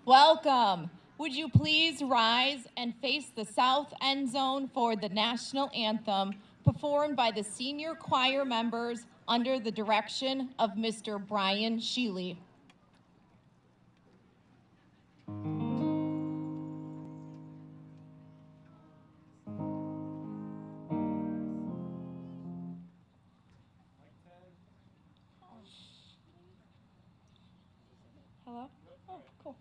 Welcome. Would you please rise and face the south end zone for the national anthem performed by the senior choir members under the direction of Mr. Brian Sheely. Hello? Oh, cool.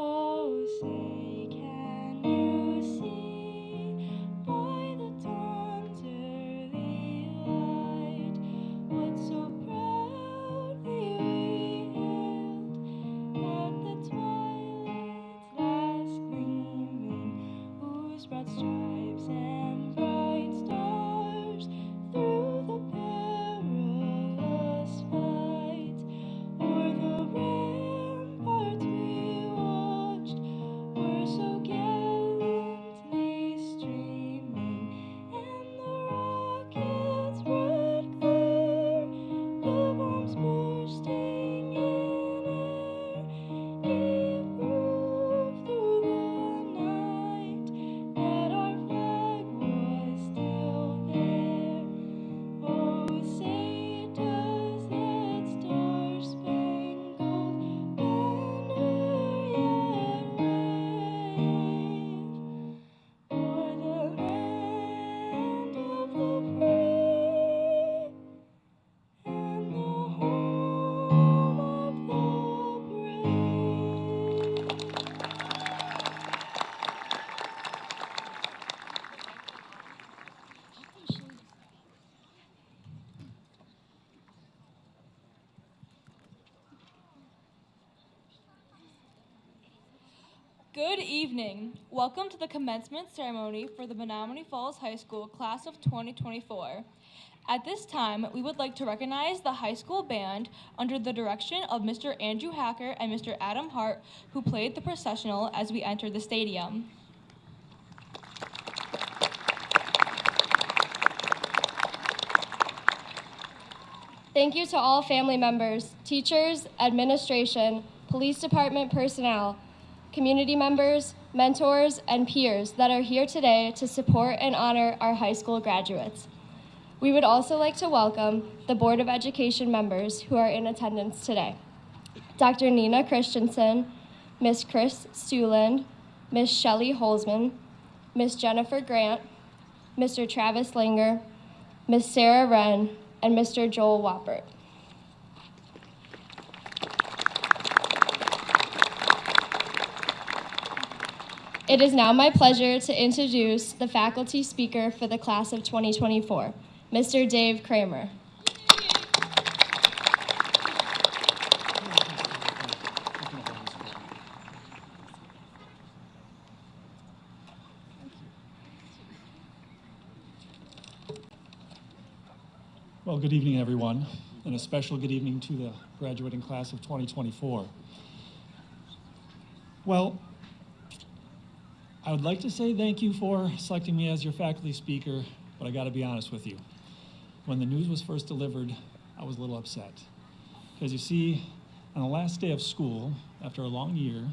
Oh, say, can you see by the dawn's early light what so proudly we hailed at the twilight's last gleaming, whose broad stripes and bright stars through the perilous fight o'er the ramparts we watched were so gallantly streaming, and the rocket's red glare, the bombs bursting in air, gave proof through the night that our flag was still there. Oh, say does that star-spangled banner yet wave o'er the land of the brave and the home of the brave? Good evening. Welcome to the commencement ceremony for the Menomonee Falls High School class of 2024. At this time, we would like to recognize the high school band under the direction of Mr. Andrew Hacker and Mr. Adam Hart, who played the processional as we entered the stadium. Thank you to all family members, teachers, administration, police department personnel, community members, mentors, and peers that are here today to support and honor our high school graduates. We would also like to welcome the Board of Education members who are in attendance today. Dr. Nina Christensen, Ms. Chris Stuland, Ms. Shelley Holzman, Ms. Jennifer Grant, Mr. Travis Langer, Ms. Sarah Wren, and Mr. Joel Wappert. It is now my pleasure to introduce the faculty speaker for the class of 2024, Mr. Dave Kramer. Well, good evening, everyone, and a special good evening to the graduating class of 2024. Well, I would like to say thank you for selecting me as your faculty speaker, but I gotta be honest with you. When the news was first delivered, I was a little upset. Because you see, on the last day of school, after a long year,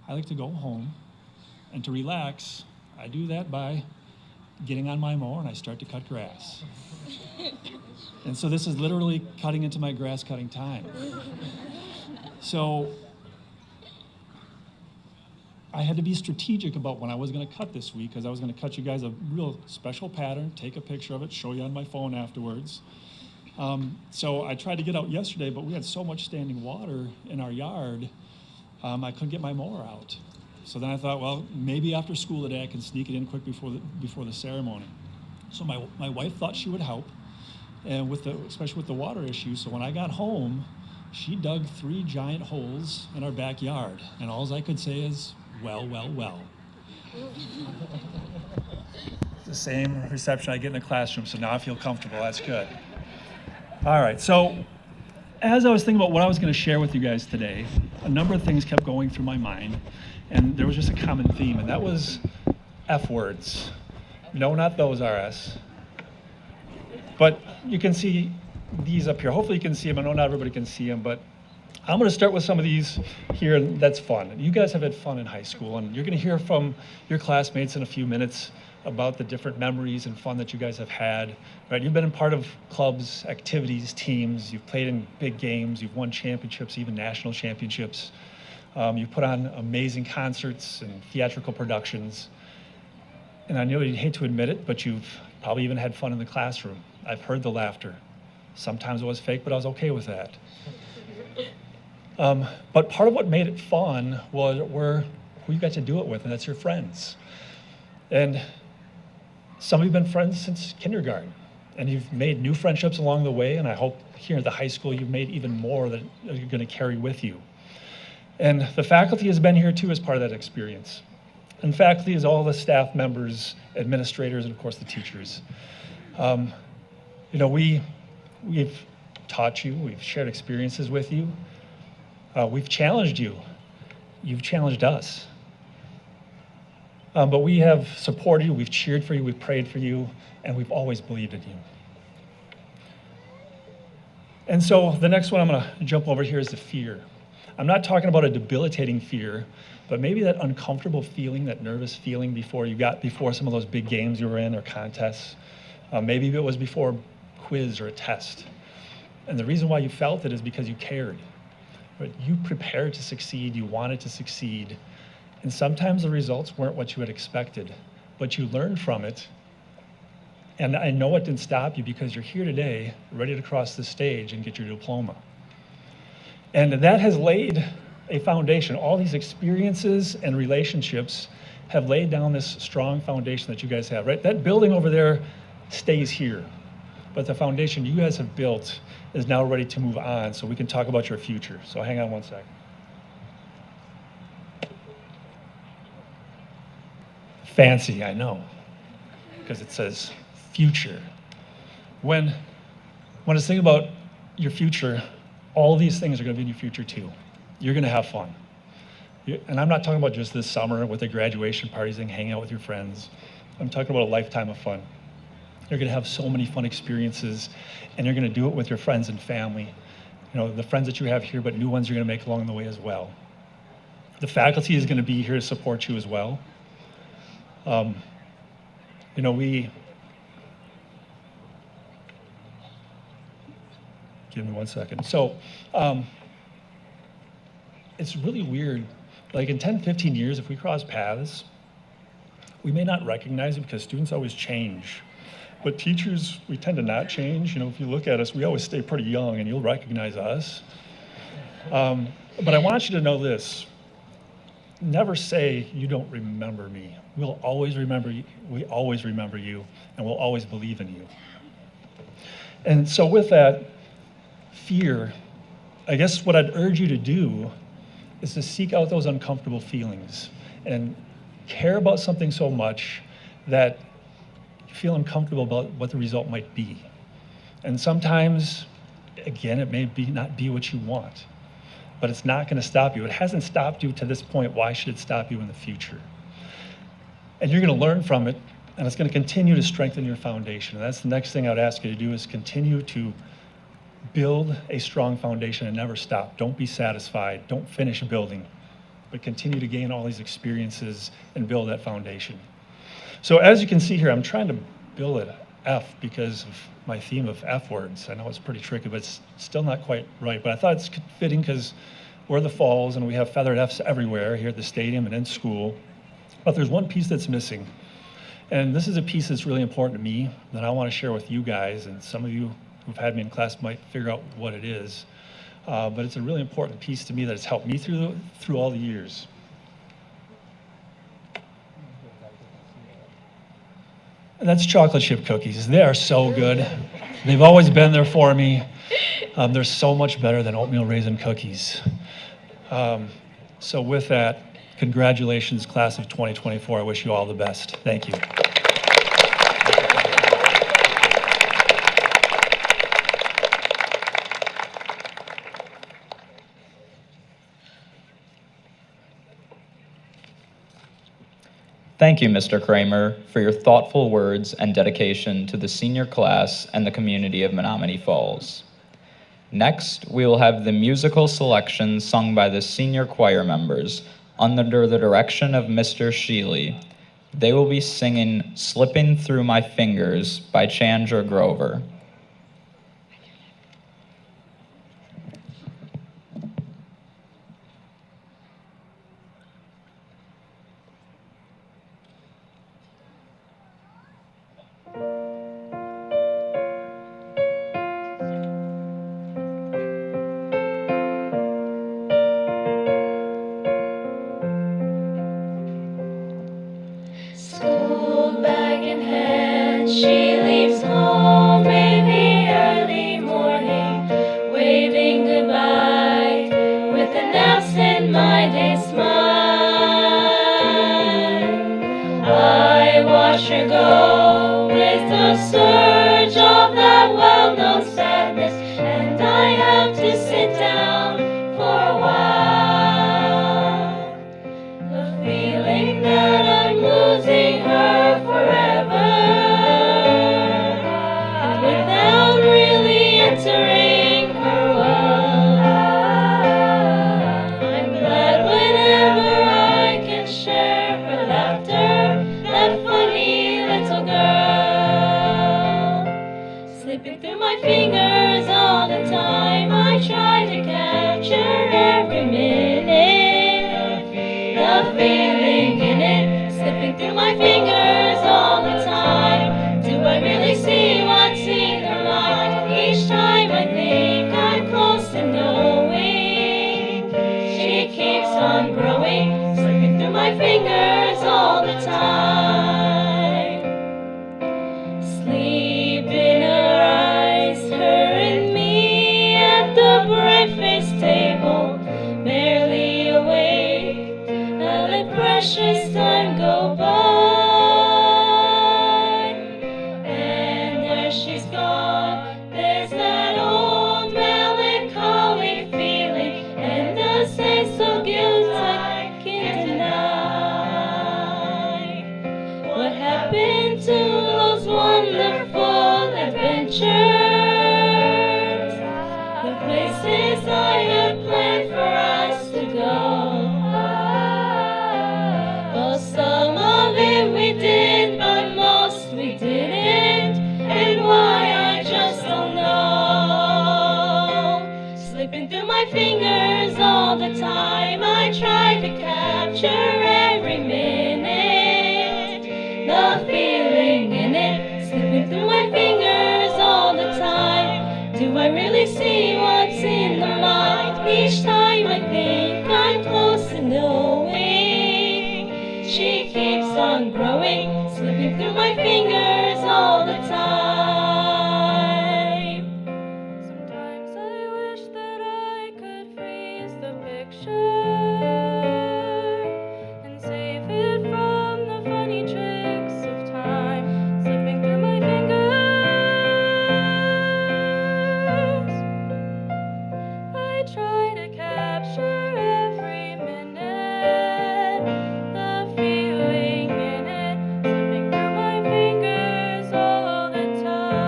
I like to go home, and to relax, I do that by getting on my mower and I start to cut grass. And so this is literally cutting into my grass cutting time. So I had to be strategic about when I was gonna cut this week, because I was gonna cut you guys a real special pattern, take a picture of it, show you on my phone afterwards. So I tried to get out yesterday, but we had so much standing water in our yard, I couldn't get my mower out. So then I thought, well, maybe after school today I can sneak it in quick before the ceremony. So my wife thought she would help, and especially with the water issue. So when I got home, she dug 3 giant holes in our backyard, and all I could say is, well, well, well. It's the same reception I get in the classroom, so now I feel comfortable. That's good. All right, so as I was thinking about what I was going to share with you guys today, a number of things kept going through my mind, and there was just a common theme, and that was F words. No, not those, RS. But you can see these up here. Hopefully you can see them. I know not everybody can see them, but I'm going to start with some of these here, and that's fun. You guys have had fun in high school, and you're going to hear from your classmates in a few minutes about the different memories and fun that you guys have had. Right? You've been in part of clubs, activities, teams. You've played in big games. You've won championships, even national championships. You've put on amazing concerts and theatrical productions. And I know you'd hate to admit it, but you've probably even had fun in the classroom. I've heard the laughter. Sometimes it was fake, but I was okay with that. But part of what made it fun were who you got to do it with, and that's your friends. And some of you have been friends since kindergarten, and you've made new friendships along the way, and I hope here at the high school you've made even more that you're going to carry with you. And the faculty has been here too as part of that experience. And faculty is all the staff members, administrators, and of course the teachers. We've taught you, we've shared experiences with you. We've challenged you. You've challenged us. But we have supported you, we've cheered for you, we've prayed for you, and we've always believed in you. And so the next one I'm going to jump over here is the fear. I'm not talking about a debilitating fear, but maybe that uncomfortable feeling, that nervous feeling before some of those big games you were in or contests. Maybe it was before a quiz or a test. And the reason why you felt it is because you cared. But you prepared to succeed, you wanted to succeed, and sometimes the results weren't what you had expected, but you learned from it. And I know it didn't stop you because you're here today, ready to cross the stage and get your diploma. And that has laid a foundation. All these experiences and relationships have laid down this strong foundation that you guys have, right? That building over there stays here, but the foundation you guys have built is now ready to move on, so we can talk about your future. So hang on one second. Fancy, I know, because it says future. When I was thinking about your future, all these things are going to be in your future too. You're going to have fun. And I'm not talking about just this summer with the graduation parties and hanging out with your friends. I'm talking about a lifetime of fun. You're going to have so many fun experiences, and you're going to do it with your friends and family. You know, the friends that you have here, but new ones you're going to make along the way as well. The faculty is going to be here to support you as well. Give me 1 second. So, it's really weird. Like in 10, 15 years, if we cross paths, we may not recognize it because students always change. But teachers, we tend to not change. You know, if you look at us, we always stay pretty young, and you'll recognize us. But I want you to know this. Never say you don't remember me. We'll always remember you. We always remember you, and we'll always believe in you. And so with that fear, I guess what I'd urge you to do is to seek out those uncomfortable feelings and care about something so much that feel uncomfortable about what the result might be. And sometimes, again, it may not be what you want, but it's not going to stop you. It hasn't stopped you to this point. Why should it stop you in the future? And you're going to learn from it, and it's going to continue to strengthen your foundation. And that's the next thing I would ask you to do, is continue to build a strong foundation and never stop. Don't be satisfied. Don't finish building, but continue to gain all these experiences and build that foundation. So as you can see here, I'm trying to build an F because of my theme of F words. I know it's pretty tricky, but it's still not quite right. But I thought it's fitting because we're the Falls and we have feathered Fs everywhere here at the stadium and in school. But there's one piece that's missing. And this is a piece that's really important to me that I want to share with you guys. And some of you who've had me in class might figure out what it is. But it's a really important piece to me that has helped me through all the years. And that's chocolate chip cookies. They are so good. They've always been there for me. They're so much better than oatmeal raisin cookies. So with that, congratulations, class of 2024. I wish you all the best. Thank you. Thank you, Mr. Kramer, for your thoughtful words and dedication to the senior class and the community of Menomonee Falls. Next, we will have the musical selection sung by the senior choir members under the direction of Mr. Sheely. They will be singing "Slipping Through My Fingers" by Chandra Grover. School bag in hand, she leaves home in the early morning, waving goodbye with an absent-minded smile. I watch her go with the surge of that well-known sadness, and I have to sit down for a while. The feeling that I'm losing her forever, without really entering her world. I'm glad whenever I can share her laughter, that funny little girl. Slipping through my fingers all the time, I try to capture every minute, the feeling in it, slipping through my fingers all the time. Do I really see what's in her mind? Each time I think I'm close to knowing, she keeps on growing, slipping through my fingers all the time. Sleep in her eyes, her and me at the breakfast table, barely awake, now let precious time go by. And where she's gone, there's that old melancholy feeling, and a sense of guilt I can't deny. What happened to those wonderful adventures, the places I had planned for us to go? Well, some of it we did, but most we didn't, and why I just don't know. Slipping through my fingers all the time, I try to capture every minute, the feeling in it, slipping through my fingers all the time. Do I really see what's in the mind? Each time I think I'm close to knowing, she keeps on growing, slipping through my fingers all the time. Sometimes I wish that I could freeze the picture and save it from the funny tricks of time, slipping through my fingers. I try to capture every minute, the feeling in it, slipping through my fingers all the time.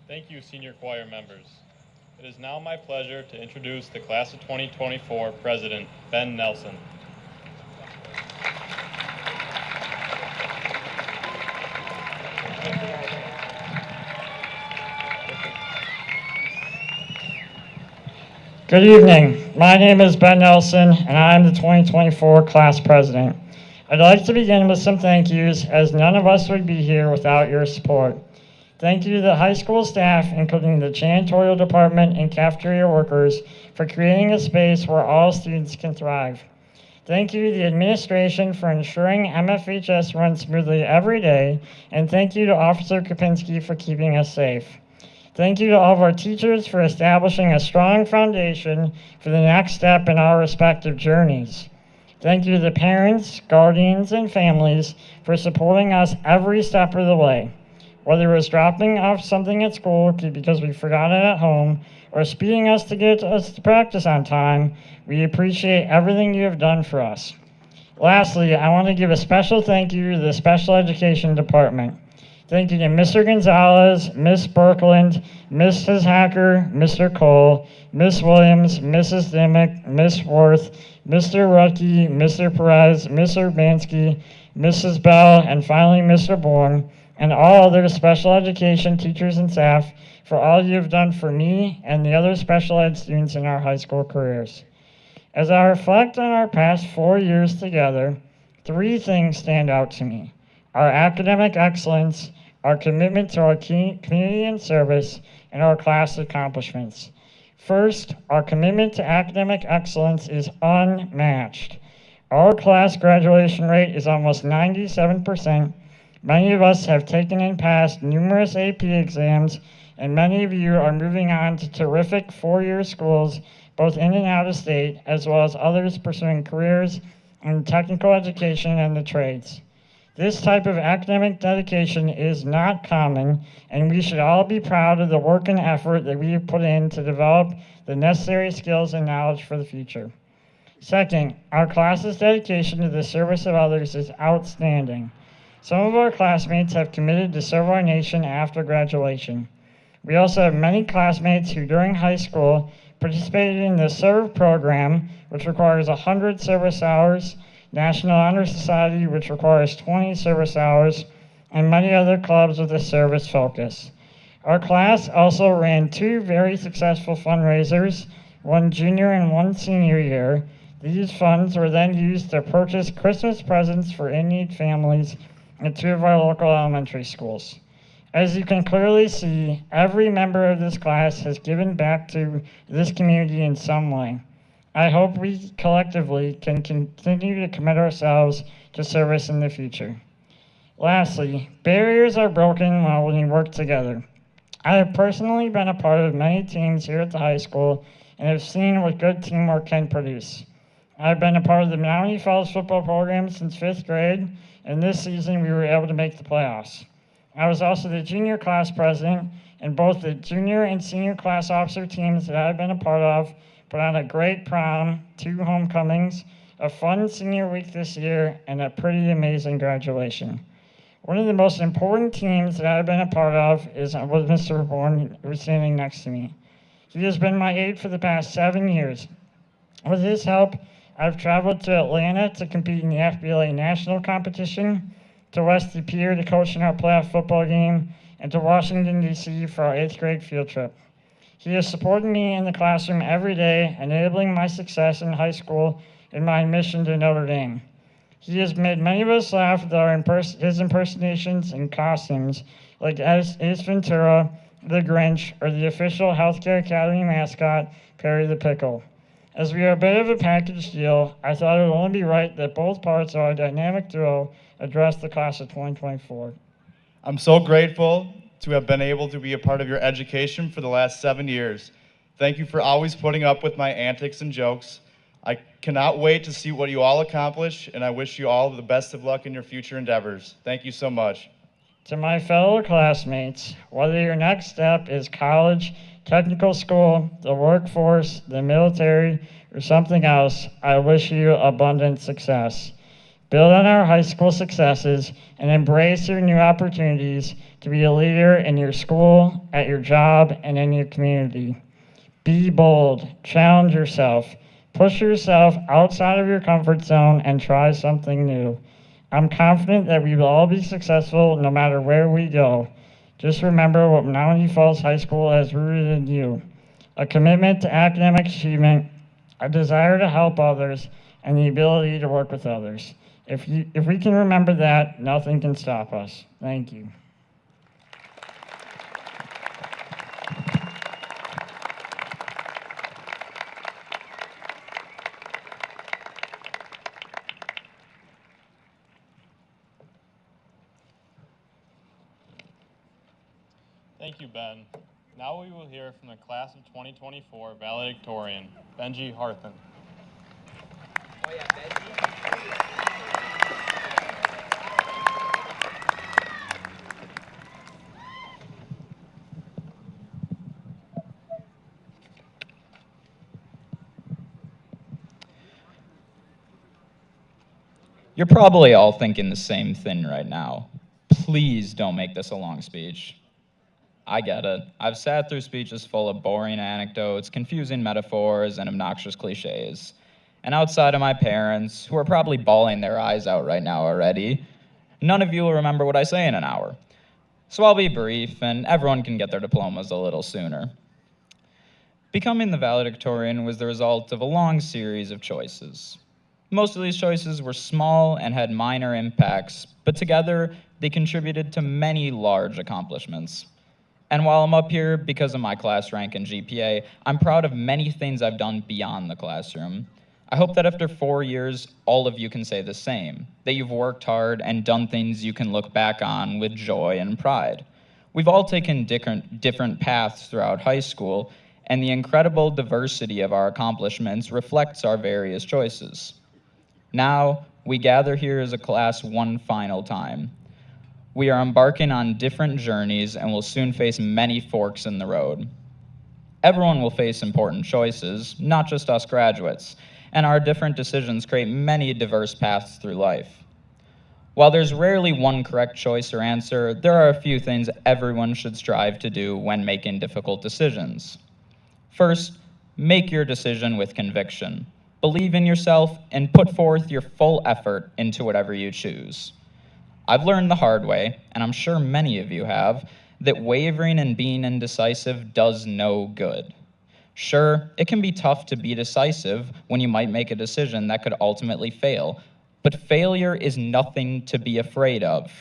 Thank you, senior choir members. It is now my pleasure to introduce the class of 2024 president, Ben Nelson. Good evening. My name is Ben Nelson, and I am the 2024 class president. I'd like to begin with some thank yous, as none of us would be here without your support. Thank you to the high school staff, including the janitorial department and cafeteria workers, for creating a space where all students can thrive. Thank you to the administration for ensuring MFHS runs smoothly every day, and thank you to Officer Kopinski for keeping us safe. Thank you to all of our teachers for establishing a strong foundation for the next step in our respective journeys. Thank you to the parents, guardians, and families for supporting us every step of the way. Whether it was dropping off something at school because we forgot it at home, or speeding us to get us to practice on time, we appreciate everything you have done for us. Lastly, I want to give a special thank you to the Special Education Department. Thank you to Mr. Gonzalez, Miss Birkeland, Mrs. Hacker, Mr. Cole, Miss Williams, Mrs. Dimick, Miss Worth, Mr. Rucky, Mr. Perez, Mr. Urbanski, Mrs. Bell, and finally Mr. Bourne, and all other special education teachers and staff for all you have done for me and the other special ed students in our high school careers. As I reflect on our past 4 years together, 3 things stand out to me: our academic excellence, our commitment to our community and service, and our class accomplishments. First, our commitment to academic excellence is unmatched. Our class graduation rate is almost 97%. Many of us have taken and passed numerous AP exams, and many of you are moving on to terrific 4-year schools, both in and out of state, as well as others pursuing careers in technical education and the trades. This type of academic dedication is not common, and we should all be proud of the work and effort that we have put in to develop the necessary skills and knowledge for the future. Second, our class's dedication to the service of others is outstanding. Some of our classmates have committed to serve our nation after graduation. We also have many classmates who during high school participated in the SERVE program, which requires 100 service hours, National Honor Society, which requires 20 service hours, and many other clubs with a service focus. Our class also ran 2 very successful fundraisers, one junior and one senior year. These funds were then used to purchase Christmas presents for in-need families at 2 of our local elementary schools. As you can clearly see, every member of this class has given back to this community in some way. I hope we collectively can continue to commit ourselves to service in the future. Lastly, barriers are broken when we work together. I have personally been a part of many teams here at the high school and have seen what good teamwork can produce. I've been a part of the Menomonee Falls football program since 5th grade, and this season we were able to make the playoffs. I was also the junior class president, and both the junior and senior class officer teams that I've been a part of put on a great prom, 2 homecomings, a fun senior week this year, and a pretty amazing graduation. One of the most important teams that I've been a part of was Mr. Bourne, who was standing next to me. He has been my aide for the past 7 years. With his help, I've traveled to Atlanta to compete in the FBLA national competition, to Westy Pier to coach in our playoff football game, and to Washington, D.C. for our 8th grade field trip. He has supported me in the classroom every day, enabling my success in high school in my admission to Notre Dame. He has made many of us laugh with his impersonations and costumes, like Ace Ventura, the Grinch, or the official Healthcare Academy mascot, Perry the Pickle. As we are a bit of a package deal, I thought it would only be right that both parts of our dynamic duo address the class of 2024. I'm so grateful to have been able to be a part of your education for the last 7 years. Thank you for always putting up with my antics and jokes. I cannot wait to see what you all accomplish, and I wish you all the best of luck in your future endeavors. Thank you so much. To my fellow classmates, whether your next step is college, technical school, the workforce, the military, or something else, I wish you abundant success. Build on our high school successes and embrace your new opportunities to be a leader in your school, at your job, and in your community. Be bold, challenge yourself, push yourself outside of your comfort zone, and try something new. I'm confident that we will all be successful no matter where we go. Just remember what Menomonee Falls High School has rooted in you: a commitment to academic achievement, a desire to help others, and the ability to work with others. If we can remember that, nothing can stop us. Thank you. Thank you, Ben. Now we will hear from the class of 2024 valedictorian, Benji Harthen. Oh yeah, Benji. You're probably all thinking the same thing right now. Please don't make this a long speech. I get it. I've sat through speeches full of boring anecdotes, confusing metaphors, and obnoxious cliches. And outside of my parents, who are probably bawling their eyes out right now already, none of you will remember what I say in an hour. So I'll be brief, and everyone can get their diplomas a little sooner. Becoming the valedictorian was the result of a long series of choices. Most of these choices were small and had minor impacts, but together they contributed to many large accomplishments. And while I'm up here because of my class rank and GPA, I'm proud of many things I've done beyond the classroom. I hope that after 4 years, all of you can say the same, that you've worked hard and done things you can look back on with joy and pride. We've all taken different paths throughout high school, and the incredible diversity of our accomplishments reflects our various choices. Now, we gather here as a class one final time. We are embarking on different journeys and will soon face many forks in the road. Everyone will face important choices, not just us graduates, and our different decisions create many diverse paths through life. While there's rarely one correct choice or answer, there are a few things everyone should strive to do when making difficult decisions. First, make your decision with conviction. Believe in yourself and put forth your full effort into whatever you choose. I've learned the hard way, and I'm sure many of you have, that wavering and being indecisive does no good. Sure, it can be tough to be decisive when you might make a decision that could ultimately fail, but failure is nothing to be afraid of.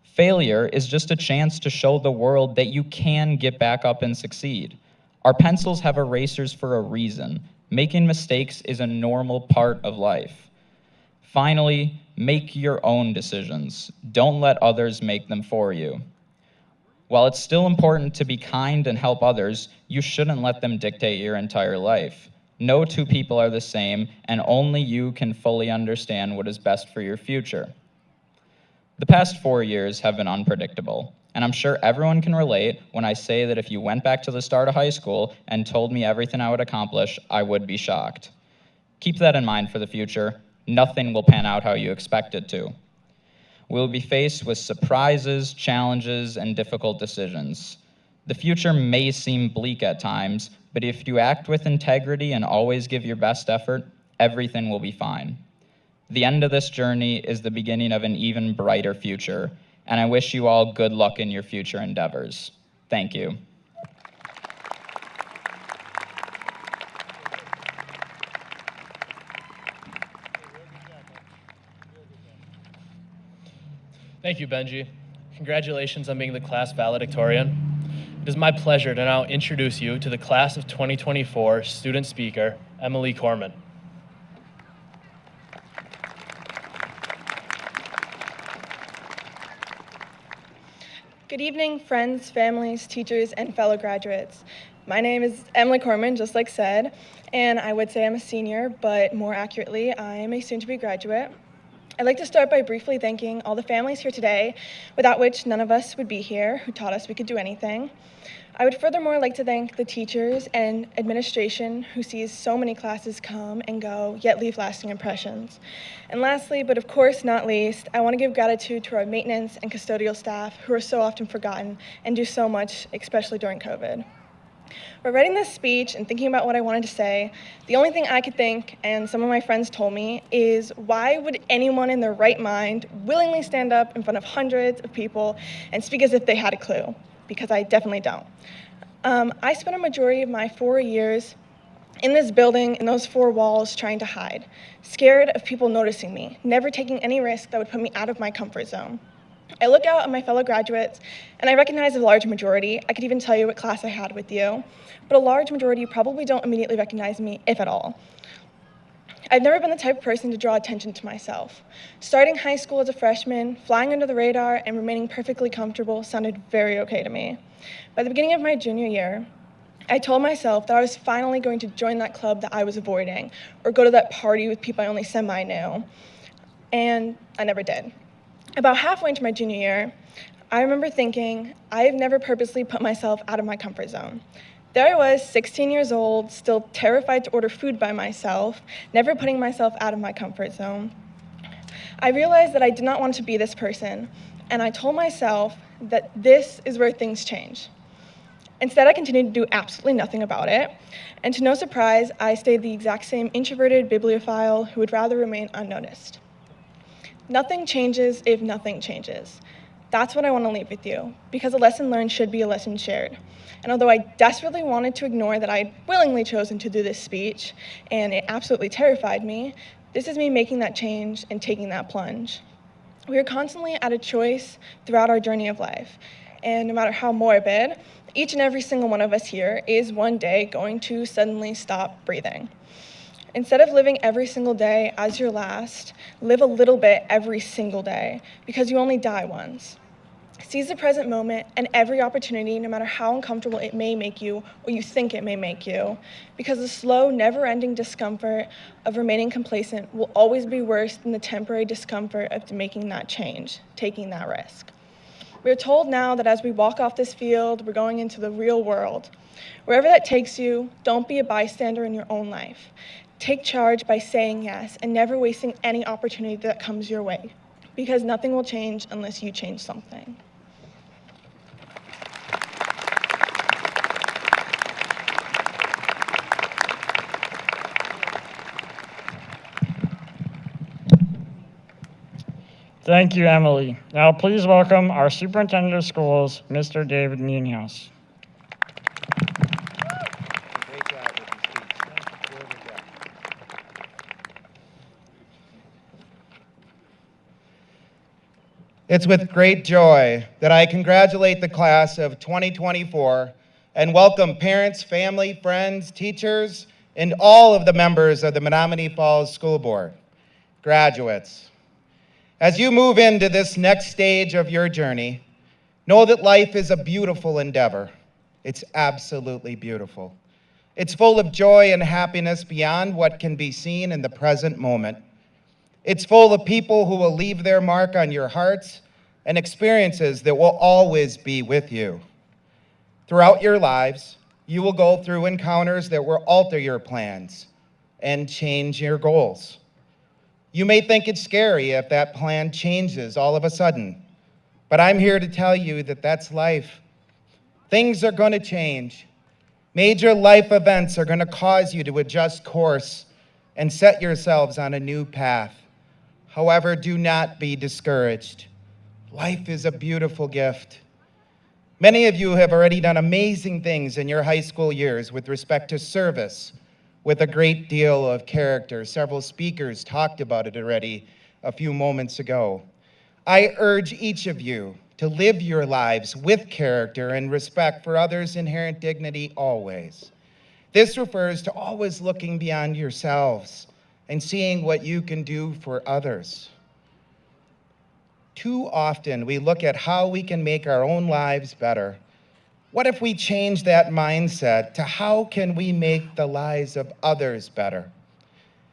Failure is just a chance to show the world that you can get back up and succeed. Our pencils have erasers for a reason. Making mistakes is a normal part of life. Finally, make your own decisions. Don't let others make them for you. While it's still important to be kind and help others, you shouldn't let them dictate your entire life. No two people are the same, and only you can fully understand what is best for your future. The past 4 years have been unpredictable, and I'm sure everyone can relate when I say that if you went back to the start of high school and told me everything I would accomplish, I would be shocked. Keep that in mind for the future. Nothing will pan out how you expect it to. We'll be faced with surprises, challenges, and difficult decisions. The future may seem bleak at times, but if you act with integrity and always give your best effort, everything will be fine. The end of this journey is the beginning of an even brighter future, and I wish you all good luck in your future endeavors. Thank you. Thank you, Benji. Congratulations on being the class valedictorian. It is my pleasure to now introduce you to the class of 2024 student speaker, Emily Corman. Good evening, friends, families, teachers, and fellow graduates. My name is Emily Corman, just like said, and I would say I'm a senior, but more accurately, I am a soon-to-be graduate. I'd like to start by briefly thanking all the families here today, without which none of us would be here, who taught us we could do anything. I would furthermore like to thank the teachers and administration who sees so many classes come and go, yet leave lasting impressions. And lastly, but of course not least, I want to give gratitude to our maintenance and custodial staff who are so often forgotten and do so much, especially during COVID. While writing this speech and thinking about what I wanted to say, the only thing I could think, and some of my friends told me, is why would anyone in their right mind willingly stand up in front of hundreds of people and speak as if they had a clue? Because I definitely don't. I spent a majority of my 4 years in this building, in those four walls, trying to hide, scared of people noticing me, never taking any risk that would put me out of my comfort zone. I look out at my fellow graduates, and I recognize a large majority. I could even tell you what class I had with you, but a large majority probably don't immediately recognize me, if at all. I've never been the type of person to draw attention to myself. Starting high school as a freshman, flying under the radar, and remaining perfectly comfortable sounded very okay to me. By the beginning of my junior year, I told myself that I was finally going to join that club that I was avoiding, or go to that party with people I only semi-knew, and I never did. About halfway into my junior year, I remember thinking, I have never purposely put myself out of my comfort zone. There I was, 16 years old, still terrified to order food by myself, never putting myself out of my comfort zone. I realized that I did not want to be this person, and I told myself that this is where things change. Instead, I continued to do absolutely nothing about it, and to no surprise, I stayed the exact same introverted bibliophile who would rather remain unnoticed. Nothing changes if nothing changes. That's what I want to leave with you, because a lesson learned should be a lesson shared. And although I desperately wanted to ignore that I had willingly chosen to do this speech, and it absolutely terrified me, this is me making that change and taking that plunge. We are constantly at a choice throughout our journey of life, and no matter how morbid, each and every single one of us here is one day going to suddenly stop breathing. Instead of living every single day as your last, live a little bit every single day, because you only die once. Seize the present moment and every opportunity, no matter how uncomfortable it may make you or you think it may make you, because the slow, never-ending discomfort of remaining complacent will always be worse than the temporary discomfort of making that change, taking that risk. We're told now that as we walk off this field, we're going into the real world. Wherever that takes you, don't be a bystander in your own life. Take charge by saying yes and never wasting any opportunity that comes your way, because nothing will change unless you change something. Thank you, Emily. Now please welcome our Superintendent of Schools, Mr. David Meanhouse. Great job with your speech. Very good job. It's with great joy that I congratulate the class of 2024 and welcome parents, family, friends, teachers, and all of the members of the Menomonee Falls School Board. Graduates, as you move into this next stage of your journey, know that life is a beautiful endeavor. It's absolutely beautiful. It's full of joy and happiness beyond what can be seen in the present moment. It's full of people who will leave their mark on your hearts and experiences that will always be with you. Throughout your lives, you will go through encounters that will alter your plans and change your goals. You may think it's scary if that plan changes all of a sudden, but I'm here to tell you that that's life. Things are going to change. Major life events are going to cause you to adjust course and set yourselves on a new path. However, do not be discouraged. Life is a beautiful gift. Many of you have already done amazing things in your high school years with respect to service, with a great deal of character. Several speakers talked about it already a few moments ago. I urge each of you to live your lives with character and respect for others' inherent dignity always. This refers to always looking beyond yourselves and seeing what you can do for others. Too often we look at how we can make our own lives better. What if we change that mindset to how can we make the lives of others better?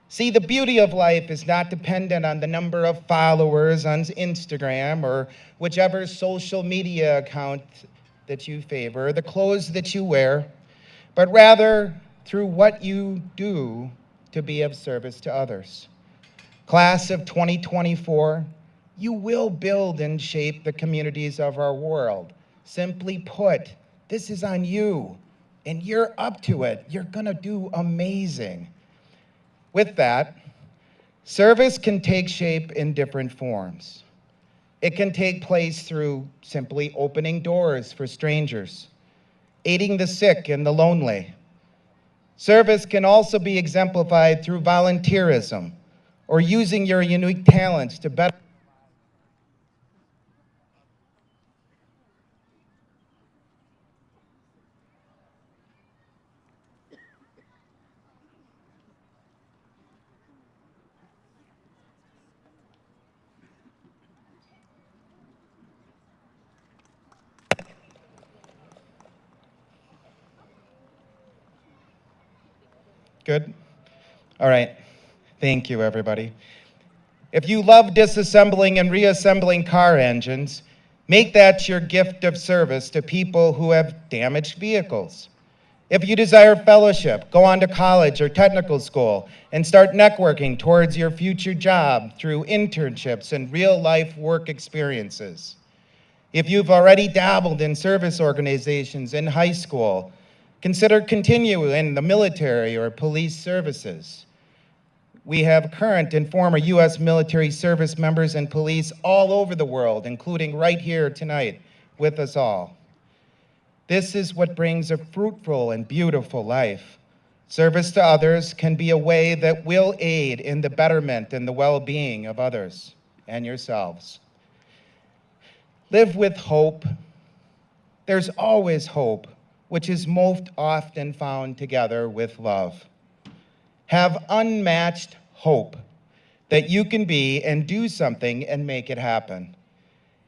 See, the beauty of life is not dependent on the number of followers on Instagram or whichever social media account that you favor, or the clothes that you wear, but rather through what you do to be of service to others. Class of 2024, you will build and shape the communities of our world. Simply put, this is on you, and you're up to it. You're gonna do amazing. With that, service can take shape in different forms. It can take place through simply opening doors for strangers, aiding the sick and the lonely. Service can also be exemplified through volunteerism or using your unique talents to better. Good? All right. Thank you, everybody. If you love disassembling and reassembling car engines, make that your gift of service to people who have damaged vehicles. If you desire fellowship, go on to college or technical school and start networking towards your future job through internships and real-life work experiences. If you've already dabbled in service organizations in high school, consider continuing in the military or police services. We have current and former U.S. military service members and police all over the world, including right here tonight with us all. This is what brings a fruitful and beautiful life. Service to others can be a way that will aid in the betterment and the well-being of others and yourselves. Live with hope. There's always hope, which is most often found together with love. Have unmatched hope that you can be and do something and make it happen.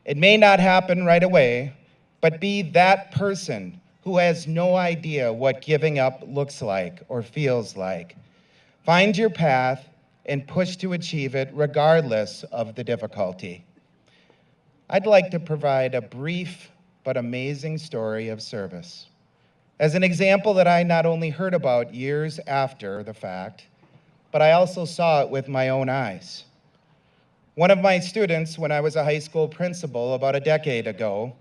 It may not happen right away, but be that person who has no idea what giving up looks like or feels like. Find your path and push to achieve it regardless of the difficulty. I'd like to provide a brief but amazing story of service as an example that I not only heard about years after the fact, but I also saw it with my own eyes. One of my students, when I was a high school principal about a decade ago,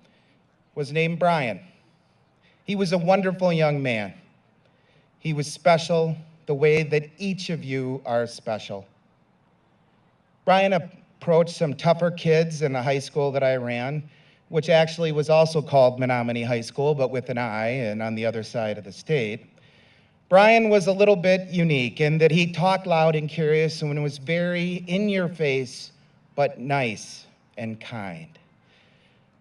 was named Brian. He was a wonderful young man. He was special the way that each of you are special. Brian approached some tougher kids in the high school that I ran, which actually was also called Menomonee High School, but with an I and on the other side of the state. Brian was a little bit unique in that he talked loud and curious and was very in your face, but nice and kind.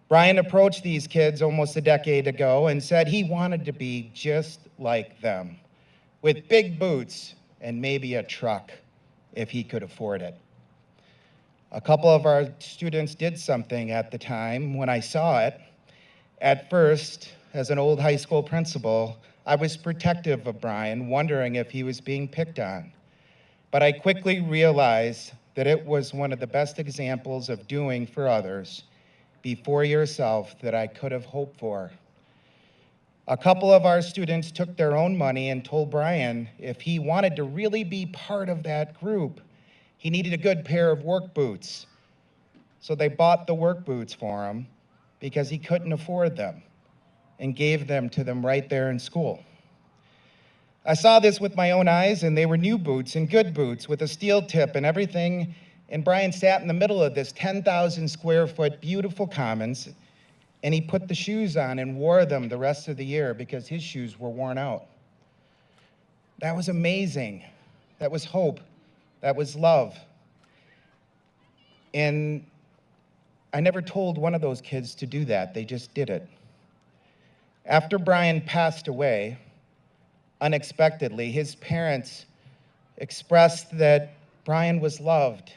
Brian approached these kids almost a decade ago and said he wanted to be just like them, with big boots and maybe a truck if he could afford it. A couple of our students did something at the time when I saw it. At first, as an old high school principal, I was protective of Brian, wondering if he was being picked on. But I quickly realized that it was one of the best examples of doing for others before yourself that I could have hoped for. A couple of our students took their own money and told Brian if he wanted to really be part of that group, he needed a good pair of work boots. So they bought the work boots for him because he couldn't afford them and gave them to them right there in school. I saw this with my own eyes, and they were new boots and good boots with a steel tip and everything. And Brian sat in the middle of this 10,000 square foot beautiful commons, and he put the shoes on and wore them the rest of the year because his shoes were worn out. That was amazing. That was hope. That was love. And I never told one of those kids to do that. They just did it. After Brian passed away, unexpectedly, his parents expressed that Brian was loved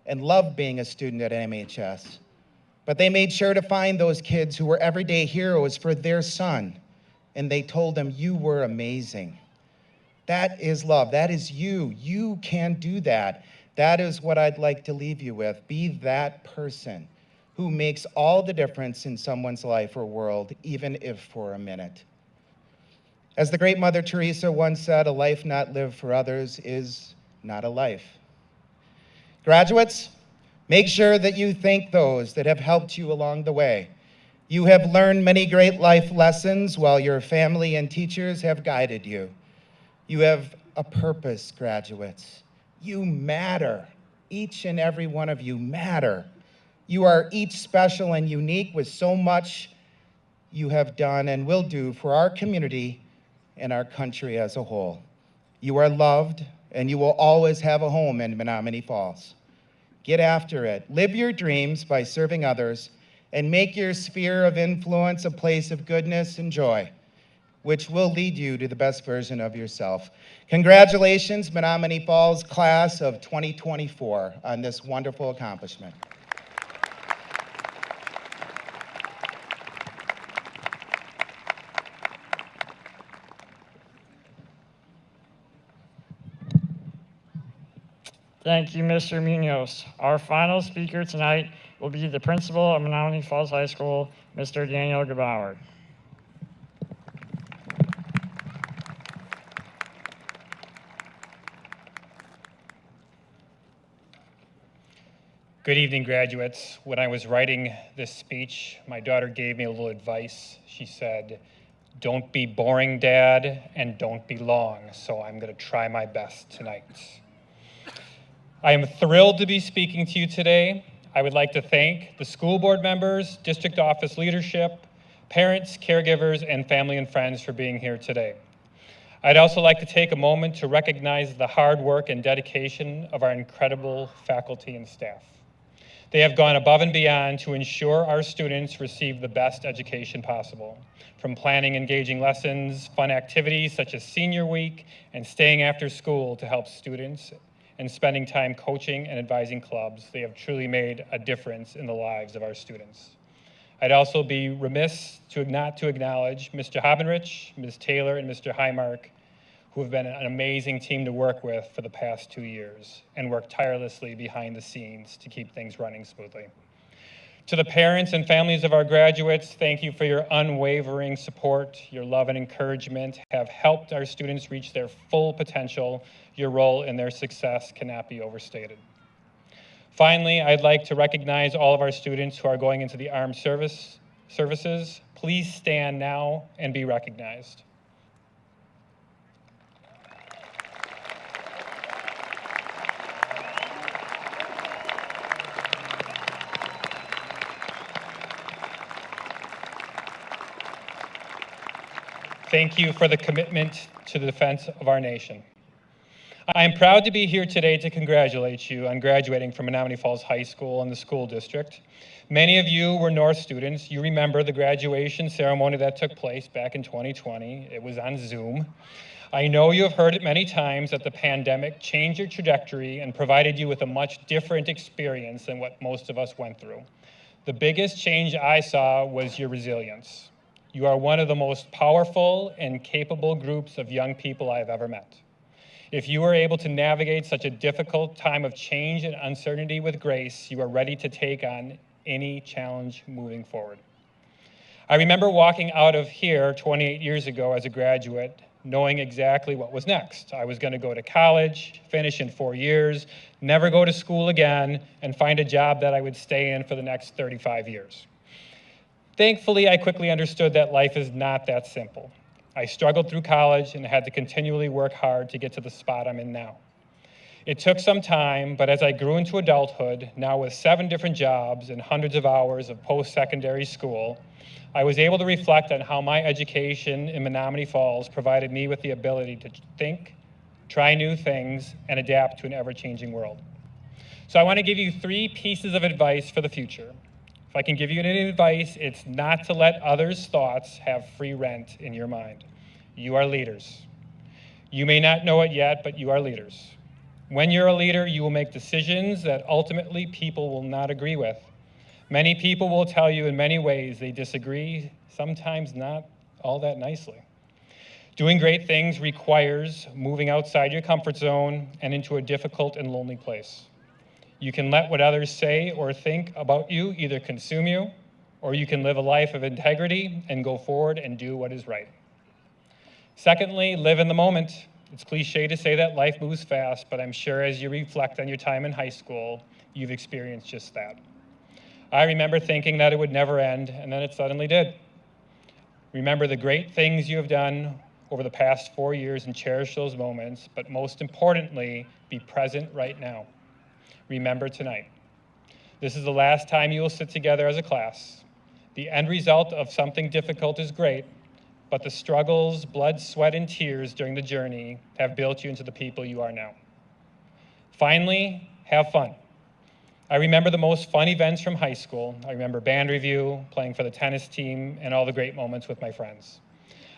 and loved being a student at MHS. But they made sure to find those kids who were everyday heroes for their son, and they told him, "You were amazing." That is love. That is you. You can do that. That is what I'd like to leave you with. Be that person who makes all the difference in someone's life or world, even if for a minute. As the great Mother Teresa once said, a life not lived for others is not a life. Graduates, make sure that you thank those that have helped you along the way. You have learned many great life lessons while your family and teachers have guided you. You have a purpose, graduates. You matter. Each and every one of you matter. You are each special and unique with so much you have done and will do for our community and our country as a whole. You are loved, and you will always have a home in Menomonee Falls. Get after it. Live your dreams by serving others, and make your sphere of influence a place of goodness and joy, which will lead you to the best version of yourself. Congratulations, Menomonee Falls class of 2024, on this wonderful accomplishment. Thank you, Mr. Munoz. Our final speaker tonight will be the principal of Menomonee Falls High School, Mr. Daniel Gebauer. Good evening, graduates. When I was writing this speech, my daughter gave me a little advice. She said, "Don't be boring, Dad, and don't be long." So I'm going to try my best tonight. I am thrilled to be speaking to you today. I would like to thank the school board members, district office leadership, parents, caregivers, and family and friends for being here today. I'd also like to take a moment to recognize the hard work and dedication of our incredible faculty and staff. They have gone above and beyond to ensure our students receive the best education possible, from planning engaging lessons, fun activities such as Senior Week, and staying after school to help students, and spending time coaching and advising clubs. They have truly made a difference in the lives of our students. I'd also be remiss not to acknowledge Mr. Hobenrich, Ms. Taylor, and Mr. Highmark, who have been an amazing team to work with for the past 2 years and worked tirelessly behind the scenes to keep things running smoothly. To the parents and families of our graduates, thank you for your unwavering support. Your love and encouragement have helped our students reach their full potential. Your role in their success cannot be overstated. Finally, I'd like to recognize all of our students who are going into the armed services. Please stand now and be recognized. Thank you for the commitment to the defense of our nation. I am proud to be here today to congratulate you on graduating from Menomonee Falls High School and the school district. Many of you were North students. You remember the graduation ceremony that took place back in 2020. It was on Zoom. I know you have heard it many times that the pandemic changed your trajectory and provided you with a much different experience than what most of us went through. The biggest change I saw was your resilience. You are one of the most powerful and capable groups of young people I have ever met. If you are able to navigate such a difficult time of change and uncertainty with grace, you are ready to take on any challenge moving forward. I remember walking out of here 28 years ago as a graduate, knowing exactly what was next. I was going to go to college, finish in 4 years, never go to school again, and find a job that I would stay in for the next 35 years. Thankfully, I quickly understood that life is not that simple. I struggled through college and had to continually work hard to get to the spot I'm in now. It took some time, but as I grew into adulthood, now with 7 different jobs and hundreds of hours of post-secondary school, I was able to reflect on how my education in Menomonee Falls provided me with the ability to think, try new things, and adapt to an ever-changing world. So I want to give you 3 pieces of advice for the future. If I can give you any advice, it's not to let others' thoughts have free rent in your mind. You are leaders. You may not know it yet, but you are leaders. When you're a leader, you will make decisions that ultimately people will not agree with. Many people will tell you in many ways they disagree, sometimes not all that nicely. Doing great things requires moving outside your comfort zone and into a difficult and lonely place. You can let what others say or think about you either consume you, or you can live a life of integrity and go forward and do what is right. Secondly, live in the moment. It's cliche to say that life moves fast, but I'm sure as you reflect on your time in high school, you've experienced just that. I remember thinking that it would never end, and then it suddenly did. Remember the great things you have done over the past 4 years and cherish those moments, but most importantly, be present right now. Remember tonight. This is the last time you will sit together as a class. The end result of something difficult is great, but the struggles, blood, sweat, and tears during the journey have built you into the people you are now. Finally, have fun. I remember the most fun events from high school. I remember band review, playing for the tennis team, and all the great moments with my friends.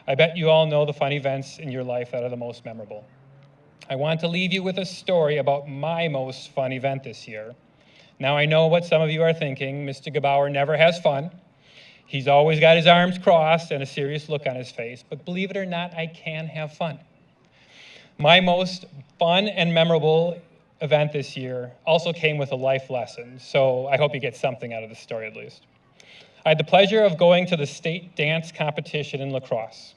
I bet you all know the fun events in your life that are the most memorable. I want to leave you with a story about my most fun event this year. Now I know what some of you are thinking. Mr. Gebauer never has fun. He's always got his arms crossed and a serious look on his face, but believe it or not, I can have fun. My most fun and memorable event this year also came with a life lesson, so I hope you get something out of this story at least. I had the pleasure of going to the state dance competition in La Crosse.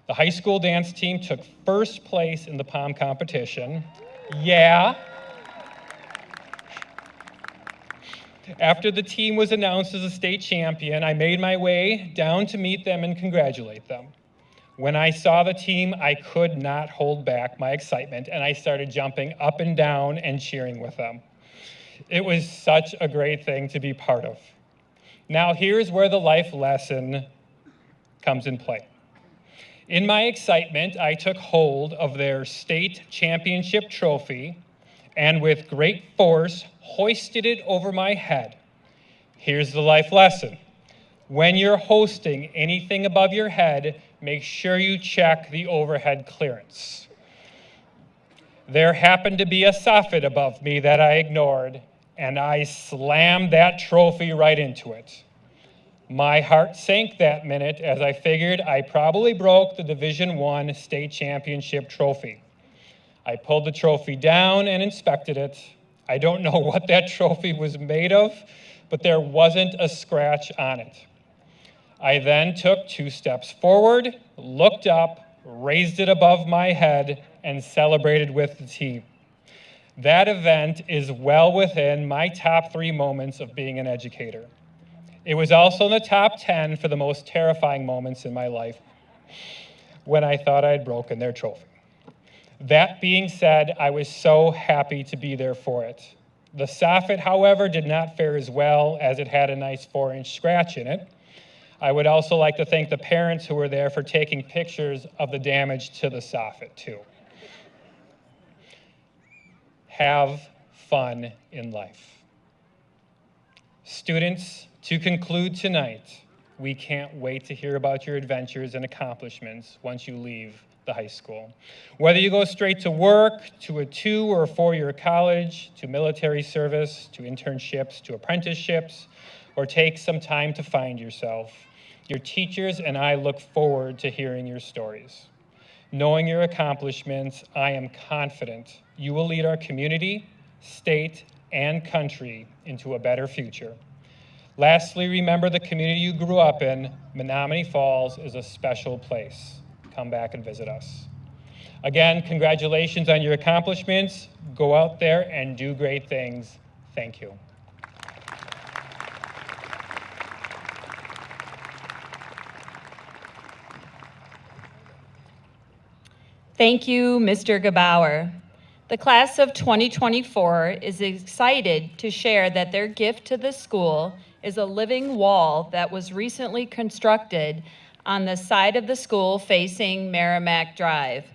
The high school dance team took first place in the pom competition. Yeah. After the team was announced as a state champion, I made my way down to meet them and congratulate them. When I saw the team, I could not hold back my excitement, and I started jumping up and down and cheering with them. It was such a great thing to be part of. Now here's where the life lesson comes in play. In my excitement, I took hold of their state championship trophy and with great force hoisted it over my head. Here's the life lesson. When you're hosting anything above your head, make sure you check the overhead clearance. There happened to be a soffit above me that I ignored, and I slammed that trophy right into it. My heart sank that minute as I figured I probably broke the Division I state championship trophy. I pulled the trophy down and inspected it. I don't know what that trophy was made of, but there wasn't a scratch on it. I then took 2 steps forward, looked up, raised it above my head, and celebrated with the team. That event is well within my top 3 moments of being an educator. It was also in the top 10 for the most terrifying moments in my life when I thought I had broken their trophy. That being said, I was so happy to be there for it. The soffit, however, did not fare as well as it had a nice 4-inch scratch in it. I would also like to thank the parents who were there for taking pictures of the damage to the soffit too. Have fun in life. Students, to conclude tonight, we can't wait to hear about your adventures and accomplishments once you leave the high school. Whether you go straight to work, to a 2- or 4-year college, to military service, to internships, to apprenticeships, or take some time to find yourself, your teachers and I look forward to hearing your stories. Knowing your accomplishments, I am confident you will lead our community, state, and country into a better future. Lastly, remember the community you grew up in. Menomonee Falls is a special place. Come back and visit us. Again, congratulations on your accomplishments. Go out there and do great things. Thank you. Thank you, Mr. Gebauer. The class of 2024 is excited to share that their gift to the school is a living wall that was recently constructed on the side of the school facing Merrimack Drive.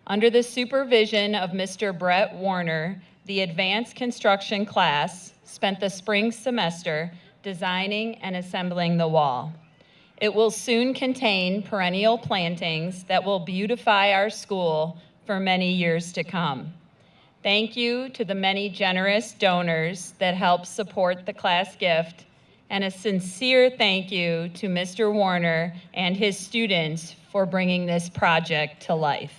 Under the supervision of Mr. Brett Warner, the advanced construction class spent the spring semester designing and assembling the wall. It will soon contain perennial plantings that will beautify our school for many years to come. Thank you to the many generous donors that helped support the class gift, and a sincere thank you to Mr. Warner and his students for bringing this project to life.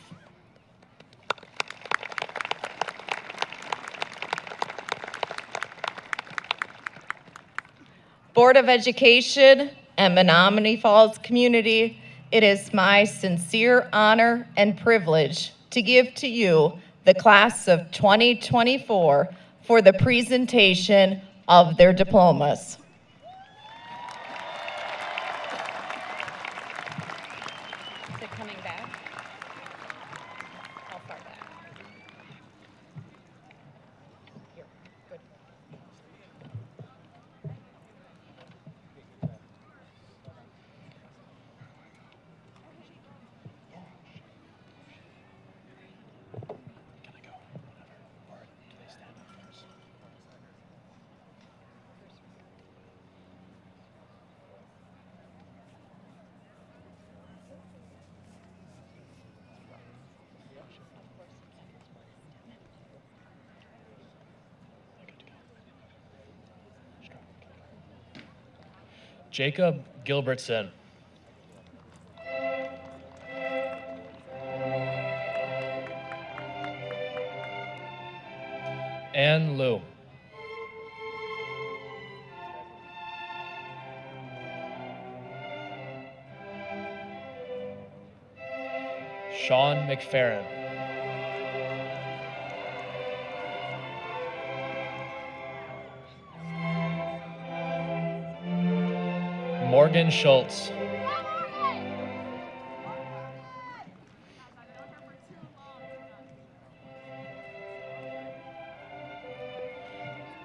Board of Education and Menomonee Falls community, it is my sincere honor and privilege to give to you the class of 2024 for the presentation of their diplomas. Is it coming back? How far back? Here, good. Jacob Gilbertson. Ann Liu. Sean McFerrin. Morgan Schultz.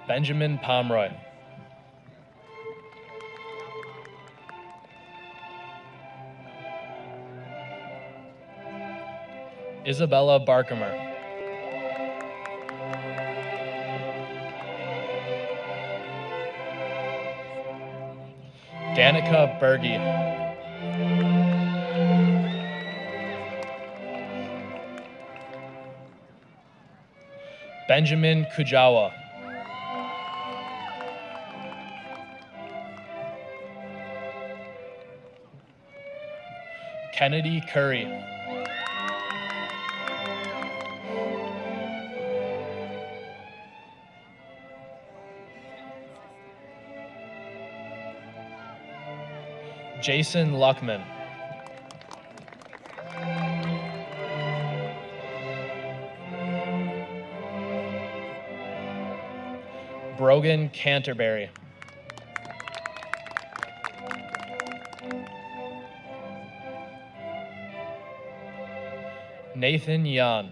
Benjamin Pomeroy. Isabella Barkemer. Danica Berge. Benjamin Kujawa. Kennedy Curry. Jason Luckman. Brogan Canterbury. Nathan Yan.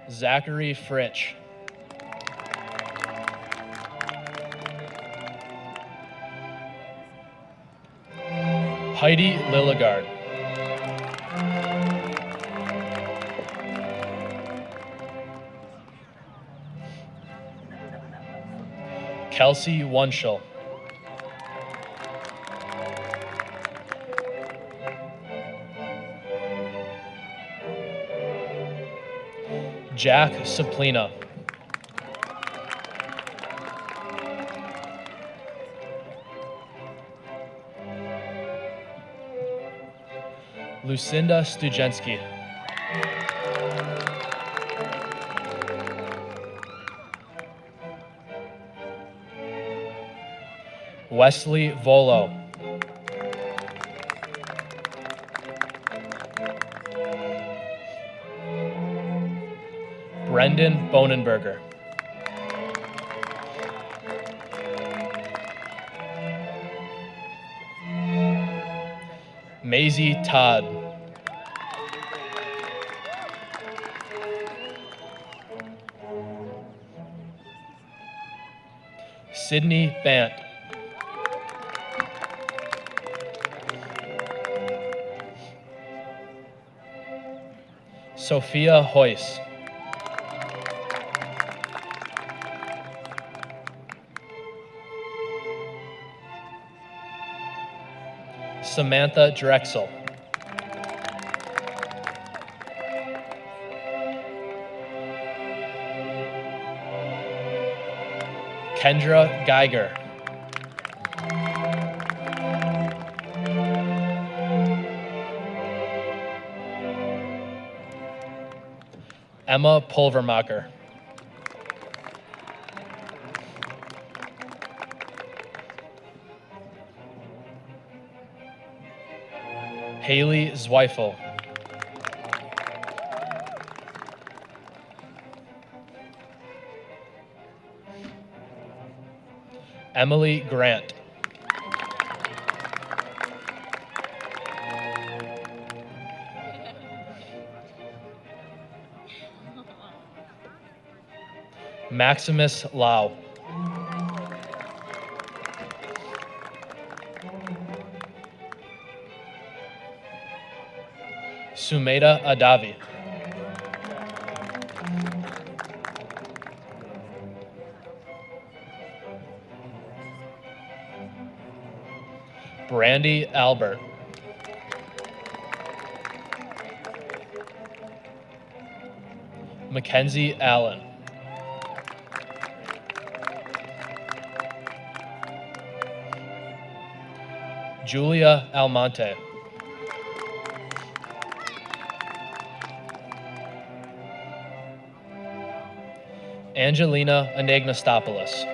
Zachary Fritsch. Heidi Lilligard. Kelsey Wunschel. Jack Saplina. Lucinda Stujenski. Wesley Volo. Brendan Bonenberger. Maisie Todd. Sydney Bant. Sophia Hoyce. Samantha Drexel. Kendra Geiger. Emma Pulvermacher. Haley Zweifel. Emily Grant. Maximus Lau. Sumeda Adavi. Brandy Albert. Mackenzie Allen. Julia Almonte. Angelina Anagnostopoulos.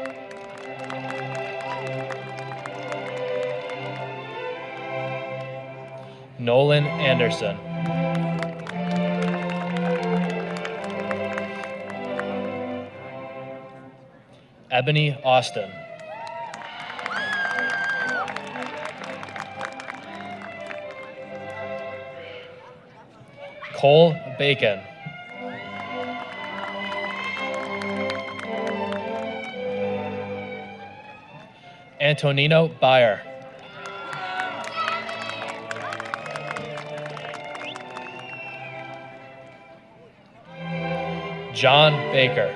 Nolan Anderson. Ebony Austin. Cole Bacon. Antonino Bayer. John Baker.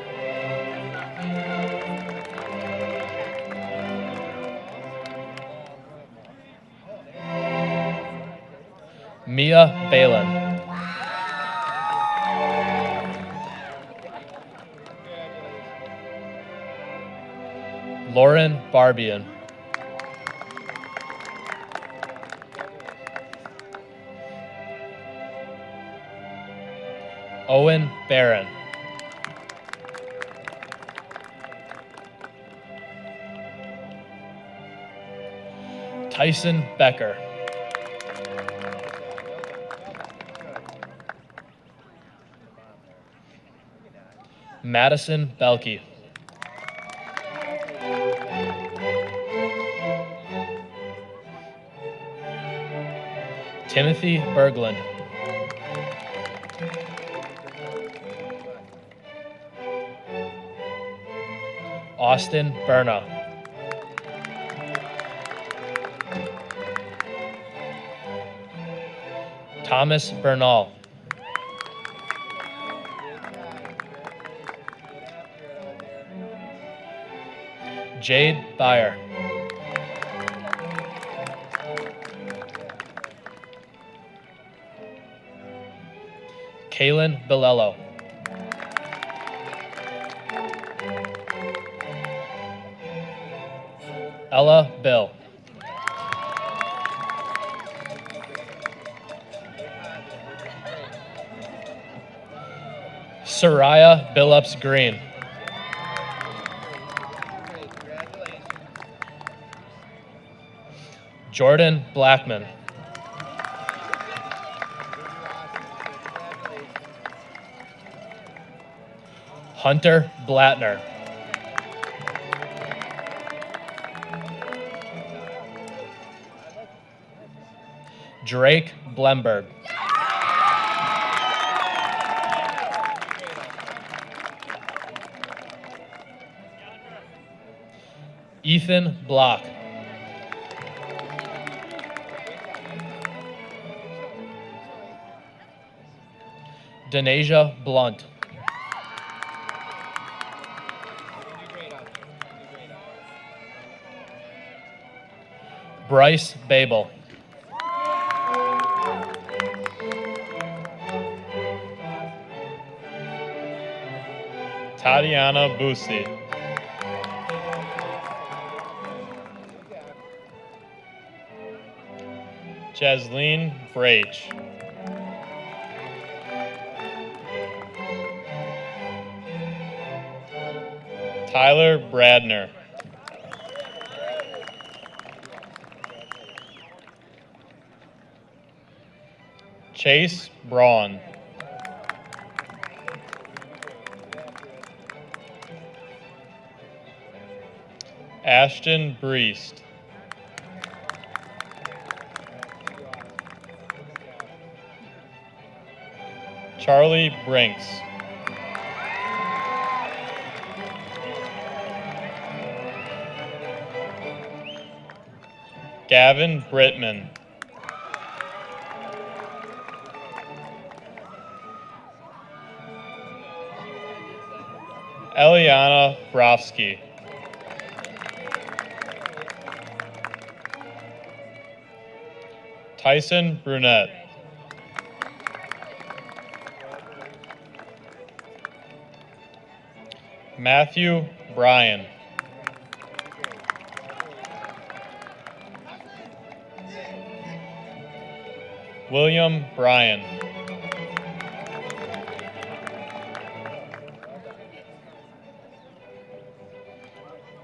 Mia Balin. Lauren Barbian. Owen Barron. Tyson Becker. Madison Belkey. Timothy Berglund. Austin Berna. Thomas Bernal. Jade Byer. Kaylin Bilello. Ella Bill. Soraya Billups Green. Jordan Blackman. Hunter Blattner. Drake Blemberg. Ethan Block. Denasia Blunt. Bryce Babel. Tatiana Busi. Jasleen Brach. Tyler Bradner. Chase Braun. Ashton Breest. Charlie Brinks. Gavin Brittman. Eliana Brofsky. Tyson Brunette. Matthew Bryan. William Bryan.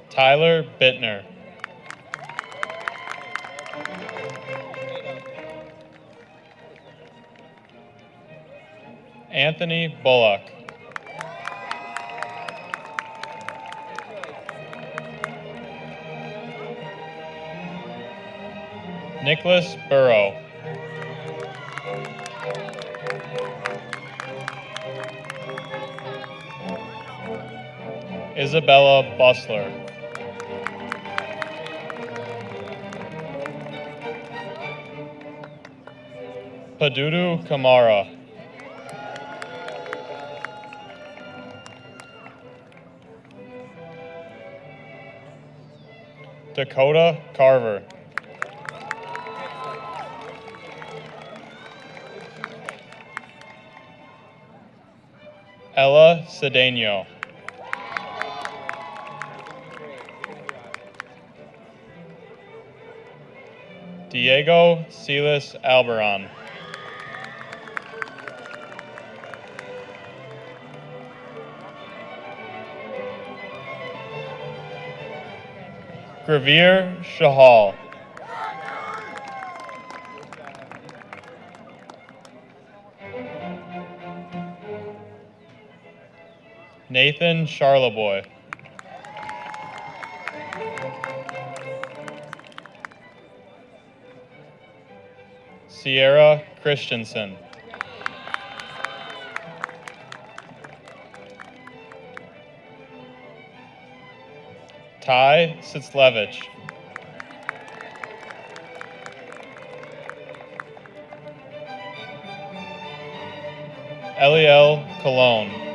Tyler Bittner. Anthony Bullock. Nicholas Burrow. Isabella Bustler. Padudu Kamara. Dakota Carver. Ella Cedeno. Diego Silas Alberon. Gravir Shahal. Nathan Charleboy. Sierra Christensen. Ty Sitzlevich. Eliel Cologne.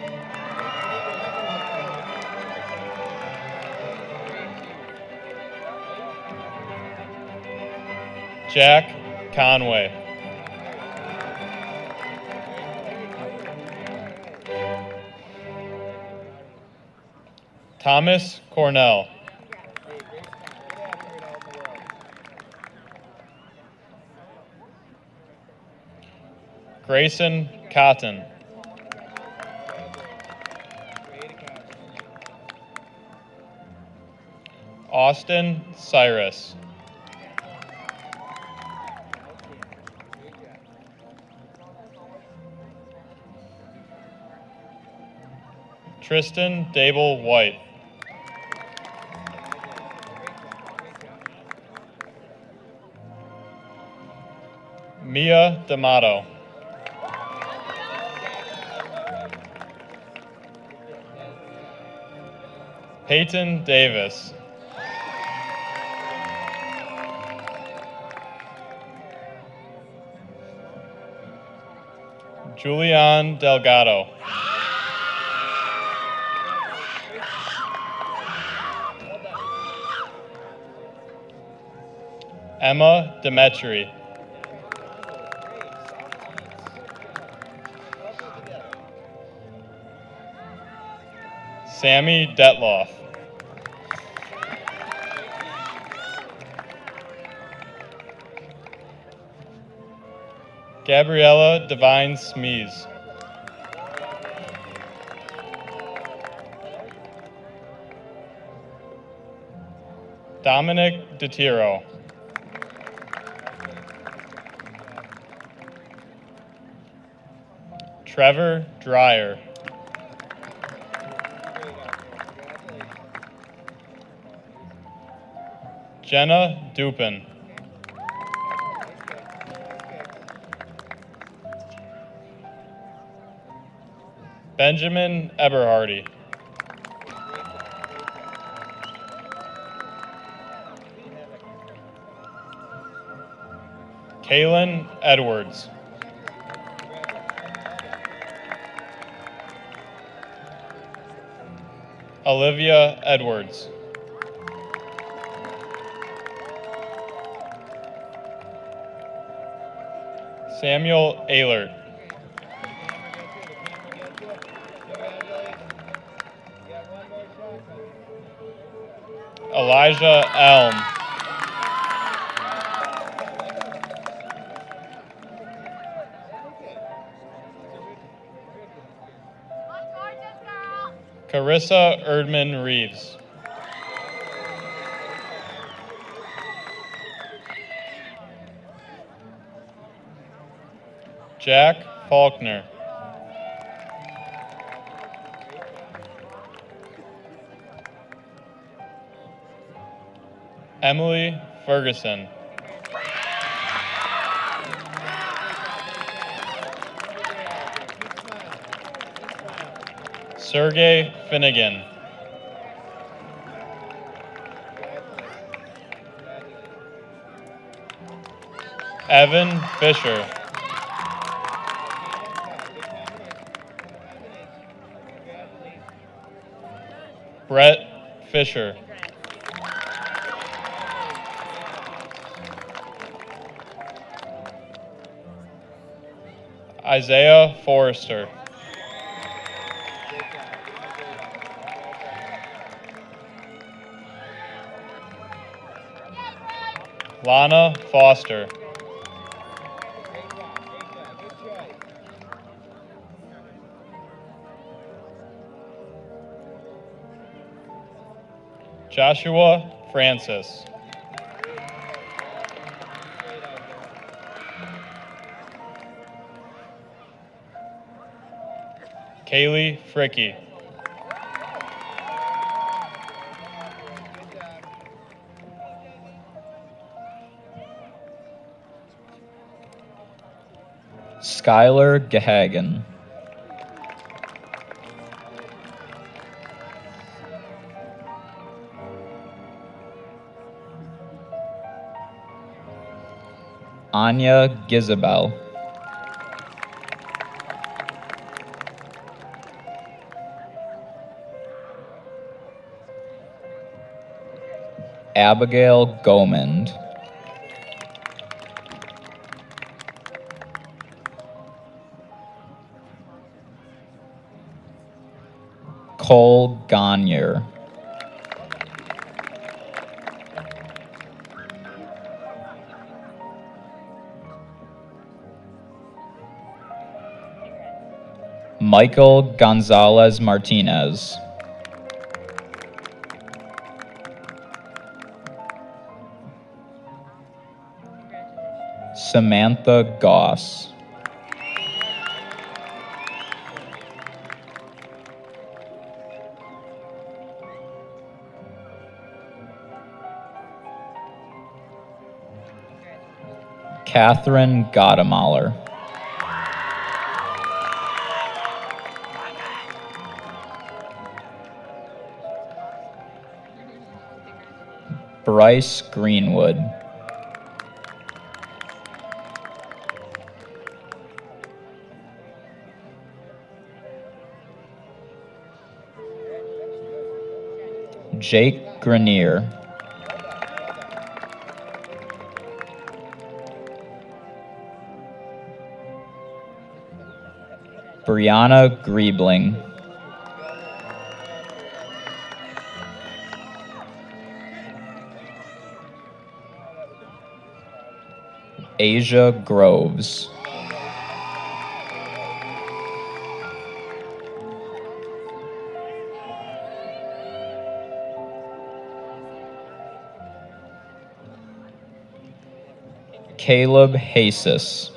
Jack Conway. Thomas Cornell. Grayson Cotton. Austin Cyrus. Tristan Dable White. Mia D'Amato. Peyton Davis. Julian Delgado. Emma Demetri. Sammy Detloff. Gabriella Devine Smees. Dominic DeTiro. Trevor Dreyer. Jenna Dupin. Benjamin Eberhardy. Kaylin Edwards. Olivia Edwards. Samuel Ehlert. Elijah Elm. Carissa Erdman Reeves. Jack Faulkner. Emily Ferguson. Sergey Finnegan. Evan Fisher. Brett Fisher. Isaiah Forrester. Lana Foster. Joshua Francis. Kaylee Fricky. Skylar Gahagan. Anya Gizabel. Abigail Gomond. Cole Gagne. Michael Gonzalez Martinez. Samantha Goss. Catherine Godemaler. Bryce Greenwood. Jake Grenier. Brianna Griebling. Asia Groves. Caleb Hasis.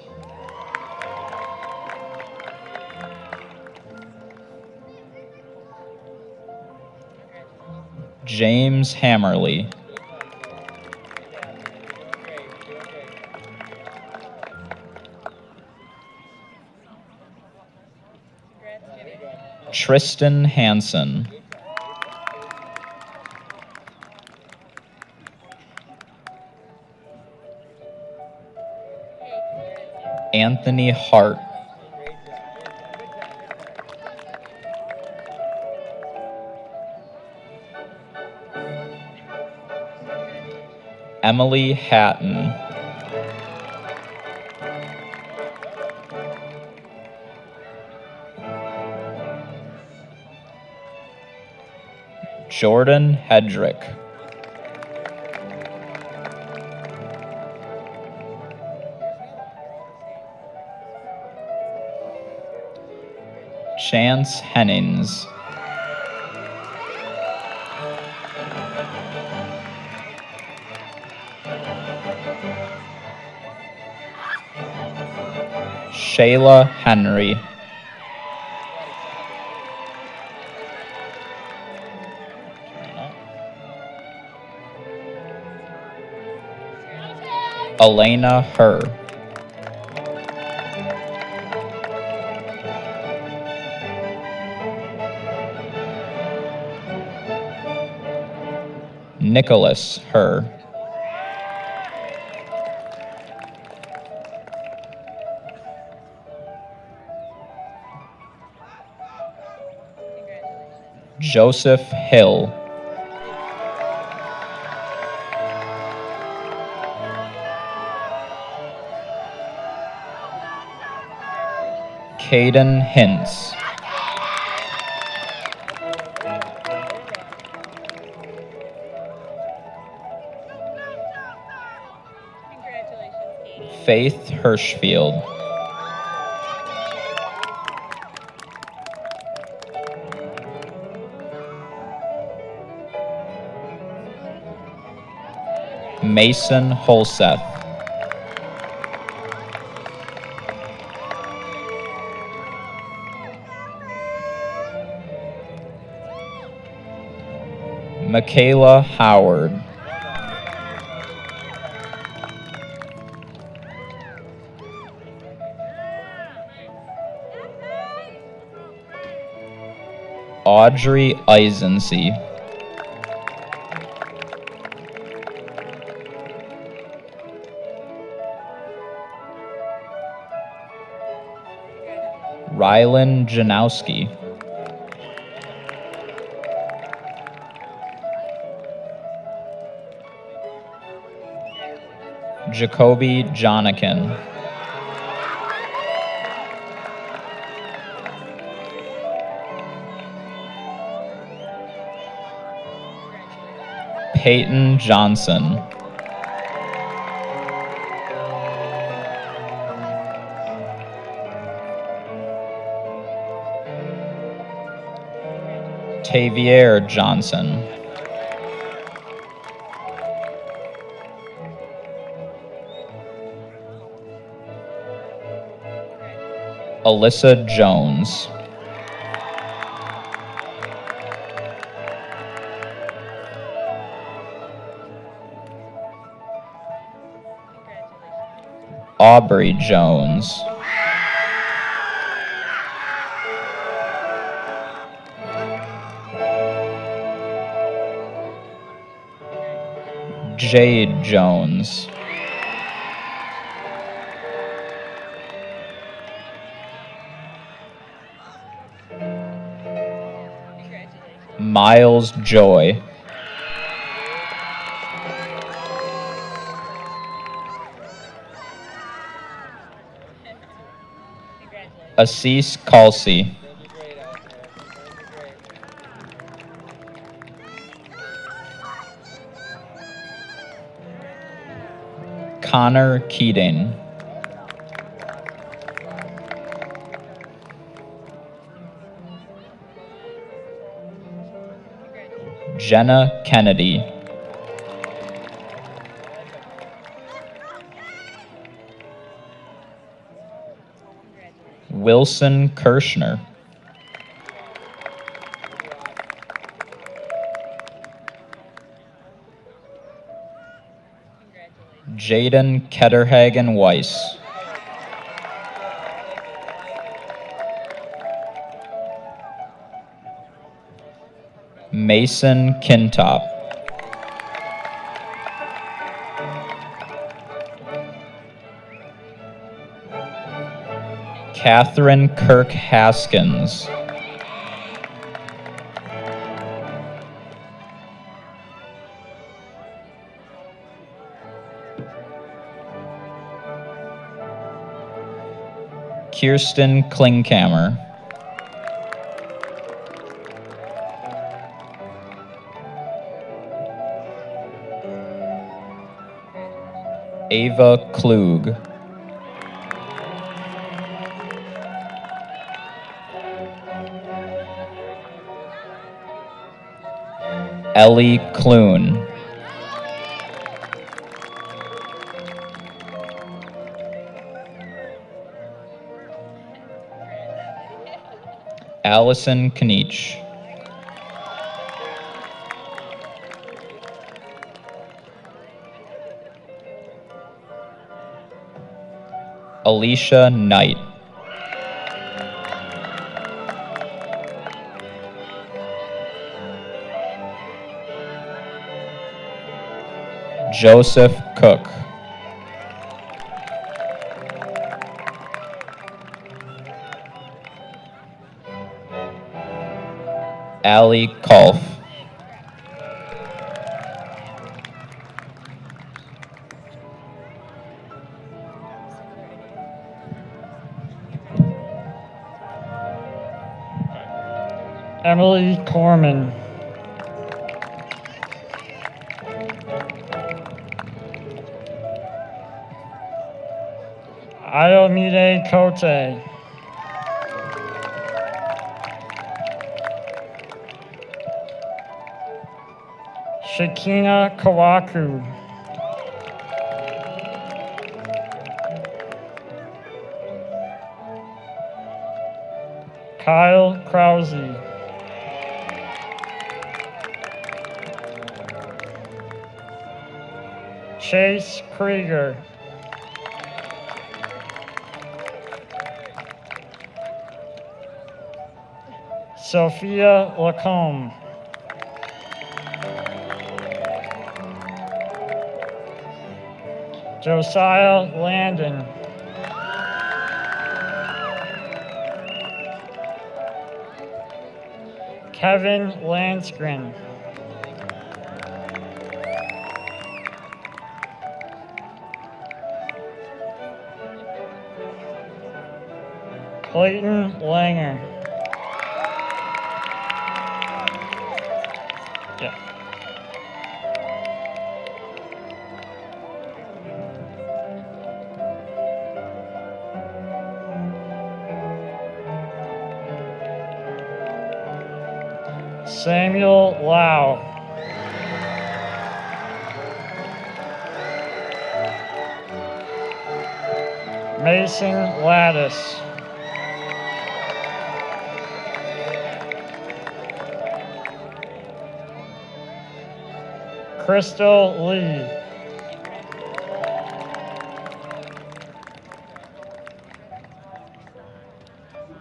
James Hammerly. Tristan Hansen. Anthony Hart. Emily Hatton. Jordan Hedrick. Chance Hennings. Shayla Henry. Elena Herr. Nicholas Her. Joseph Hill. Caden Hintz. Faith Hirschfield. Mason Holseth. Michaela Howard. Audrey Eisensee. Rylan Janowski. Jacoby Jonikin. Peyton Johnson. Tavier Johnson. Alyssa Jones. Aubrey Jones. Jade Jones. Miles Joy. Assis Calcy. Connor Keating. Jenna Kennedy. Wilson Kirschner. Jaden Ketterhagen Weiss. Mason Kintop. Catherine Kirk Haskins. Kirsten Klingkammer. Ava Klug. Ellie Clune. Allison Knich. Alicia Knight. Joseph Cook. Allie Kolf. Emily Corman. Ayomide Kote. Shakina Kawaku. Kyle Krause. Chase Krieger. Sophia Lacombe. Josiah Landon. Kevin Landskren. Clayton Langer. Yeah. Samuel Lau. Mason Lattice. Crystal Lee.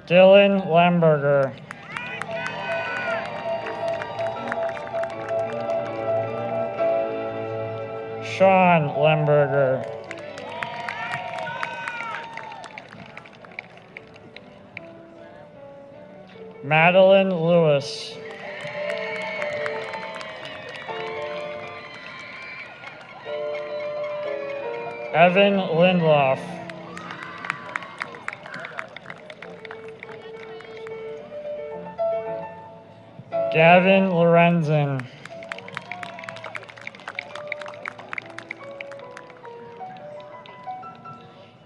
Dylan Lemberger. Sean Lemberger. Madeline Lewis. Evan Lindloff. Gavin Lorenzen.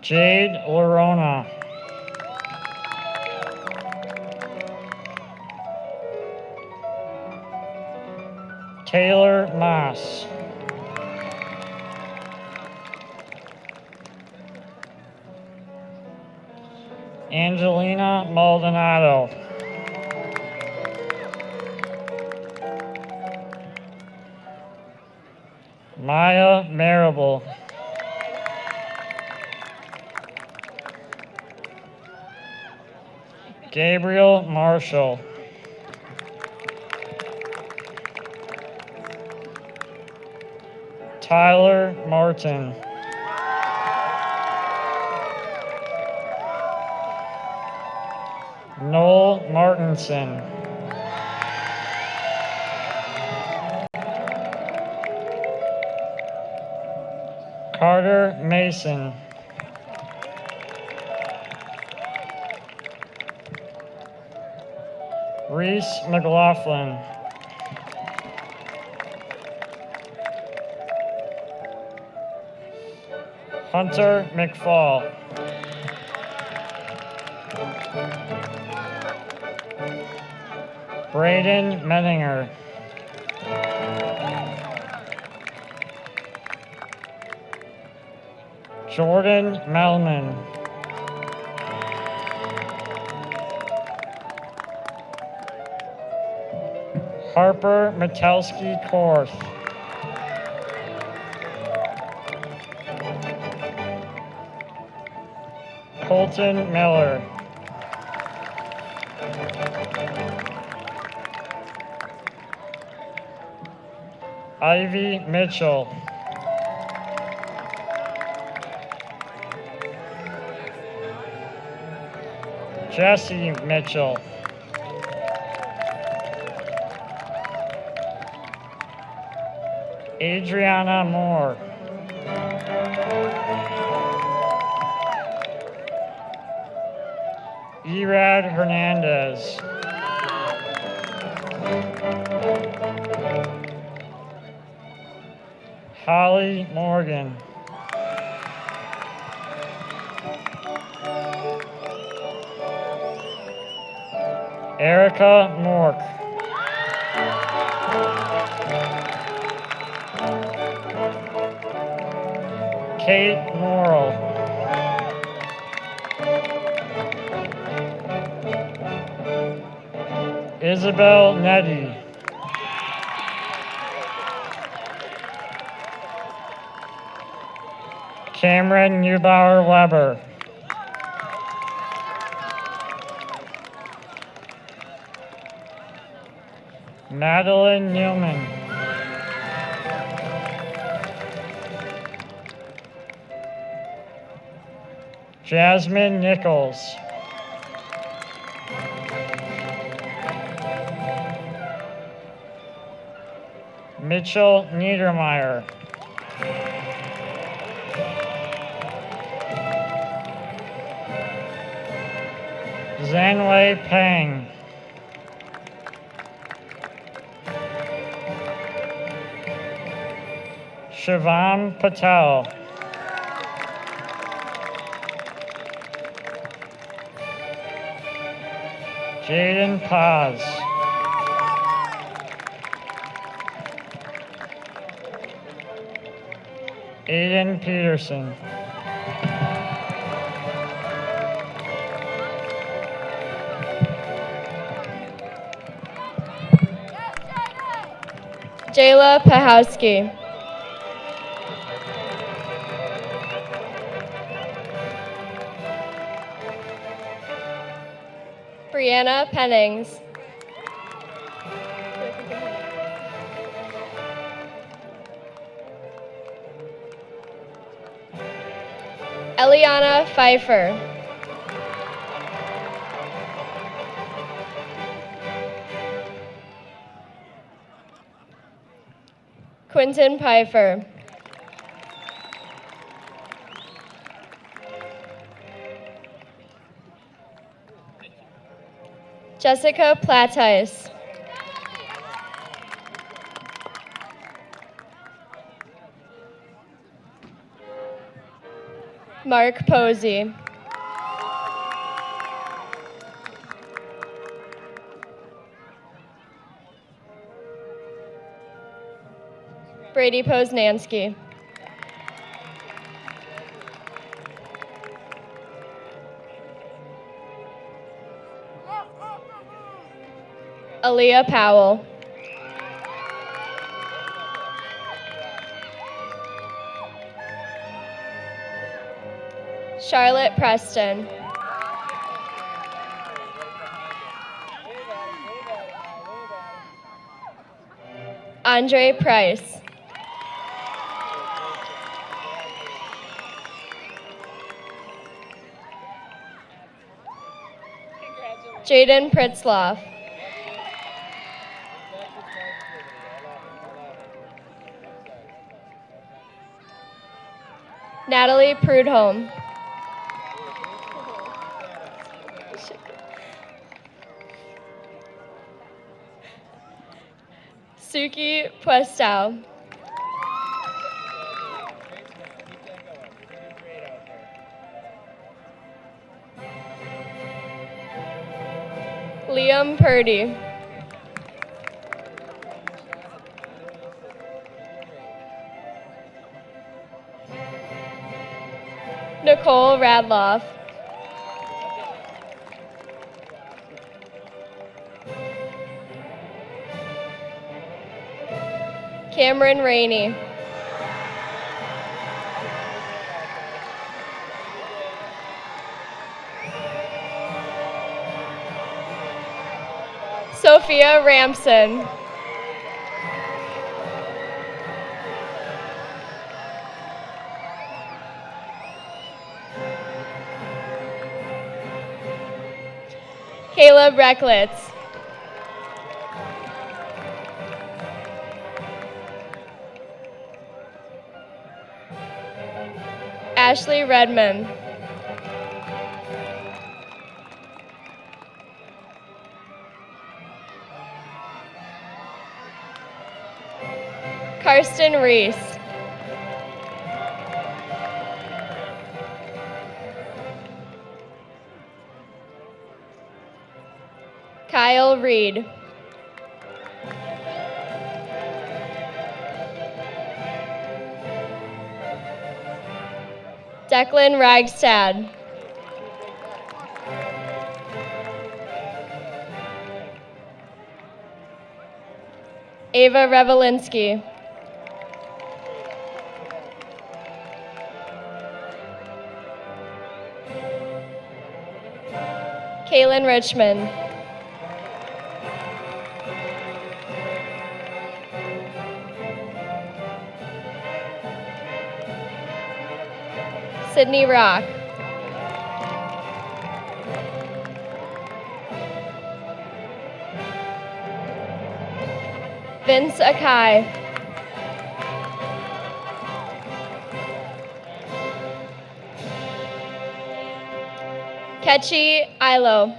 Jade Lorona. Taylor Moss. Angelina Maldonado. Maya Marable. Gabriel Marshall. Tyler Martin. Noel Martinson. Carter Mason. Reese McLaughlin. Hunter McFall. Braden Menninger. Jordan Melman. Harper Metelsky Korth. Colton Miller. Ivy Mitchell. Jesse Mitchell. Adriana Moore. Erad Hernandez. Holly Morgan. Erica Mork. Kate Morrill. Isabel Nettie. Cameron Neubauer Weber. Madeline Newman. Jasmine Nichols. Mitchell Niedermeyer. Zanwei Peng. Shivam Patel. Jaden Paz. Aiden Peterson. Jayla Pahowski. Brianna Pennings. Eliana Pfeiffer. Quentin Pfeiffer. Jessica Platteis. Mark Posey. Brady Poznansky. Aaliyah Powell. Charlotte Preston. Andre Price. Jaden Pritzloff. Natalie Prudhomme. Suki Puestow. Liam Purdy. Nicole Radloff. Cameron Rainey. Sophia Ramson. Caleb Recklitz. Ashley Redmond. Karsten Reese. Kyle Reed. Declan Ragstad. Ava Revelinsky. Kaylin Richmond. Sydney Rock. Vince Akai. Kechi Ilo.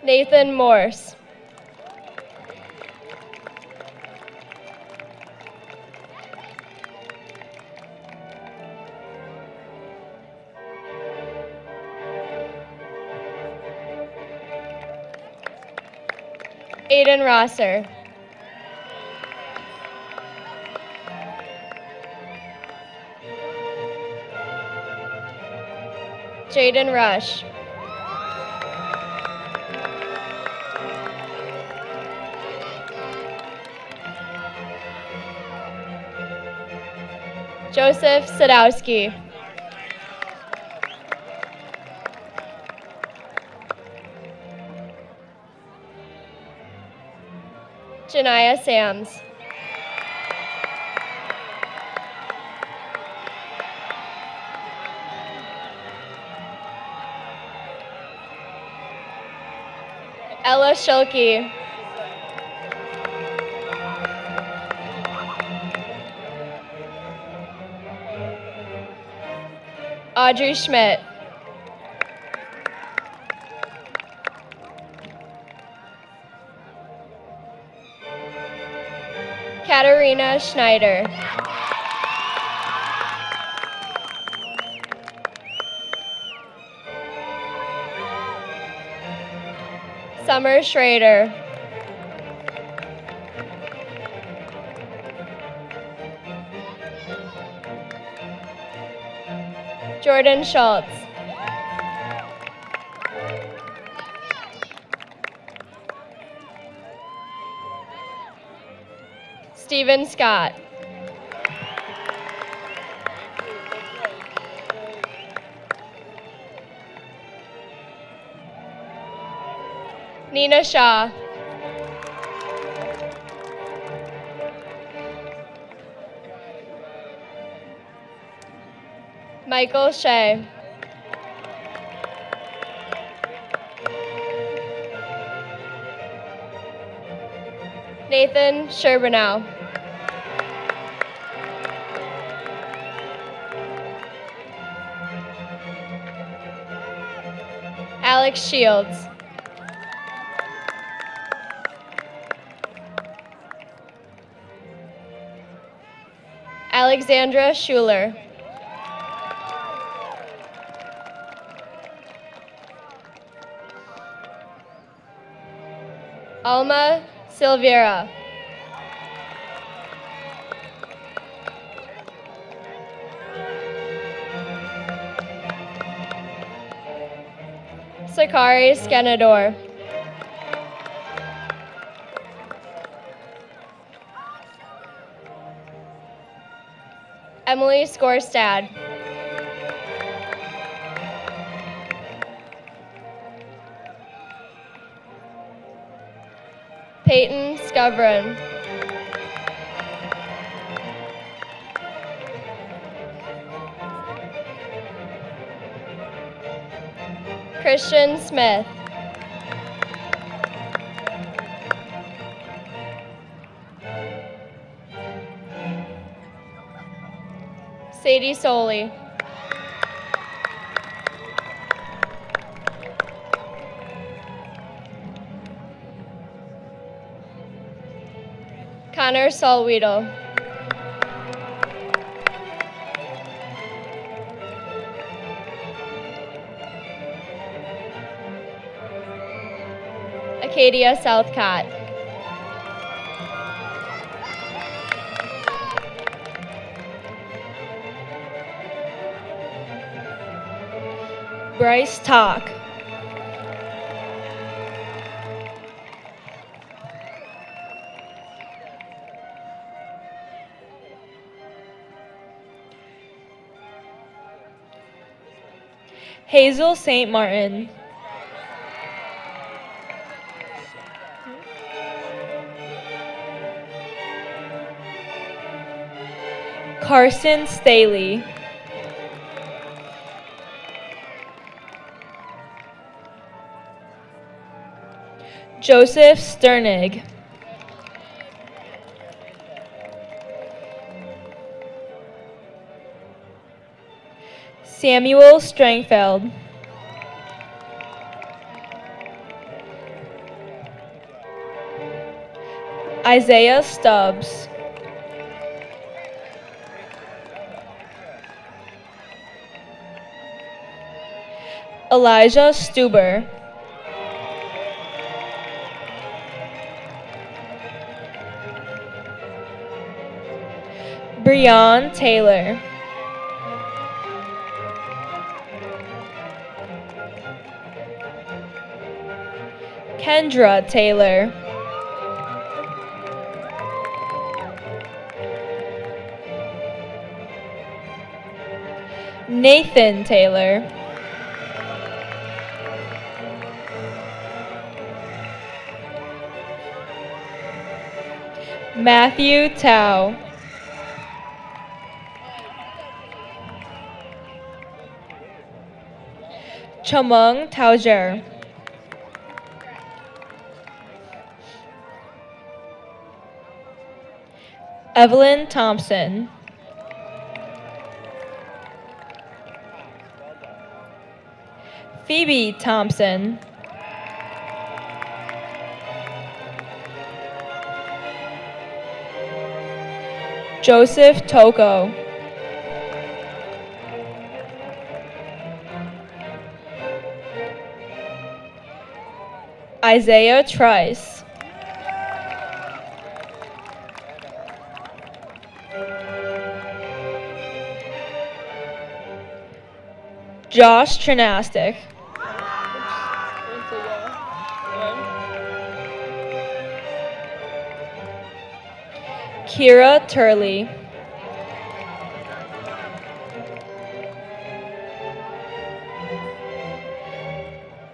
Nathan Morse. Aiden Rosser. Jaden Rush. Joseph Sadowski. Janiyah Sams. Ella Schulke. Audrey Schmidt. Katarina Schneider. Summer Schrader. Jordan Schultz. Stephen Scott. Nina Shaw. Michael Shea. Nathan Sherbanow. Alex Shields. Alexandra Schuler. Alma Silveira. Sakari Skenador. Emily Skorstad. Peyton Scovran. Christian Smith. Sadie Soley. Connor Solweedle. Acadia Southcott. Bryce Talk. Hazel St. Martin. Carson Staley. Joseph Sternig. Samuel Strangfeld. Isaiah Stubbs. Elijah Stuber. Breon Taylor. Kendra Taylor. Nathan Taylor. Matthew Tao. Chamung Taujer. Evelyn Thompson. Phoebe Thompson. Joseph Toko. Isaiah Trice. Josh Trinastic. Kira Turley.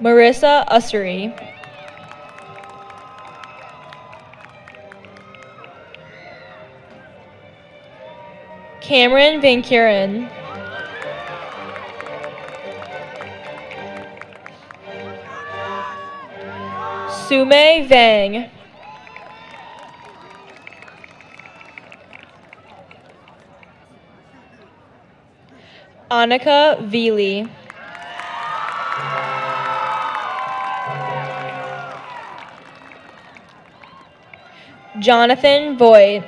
Marissa Ussery. Cameron Van Kuren. Sume Vang. Annika Veely. Jonathan Voigt.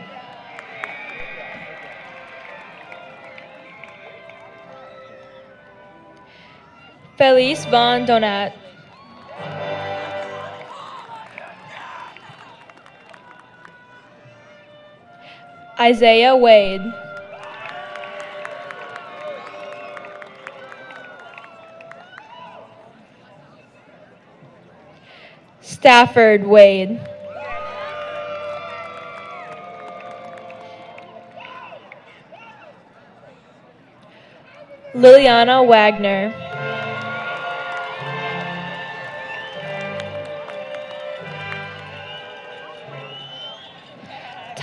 Felice Von Donat. Isaiah Wade. Stafford Wade. Liliana Wagner.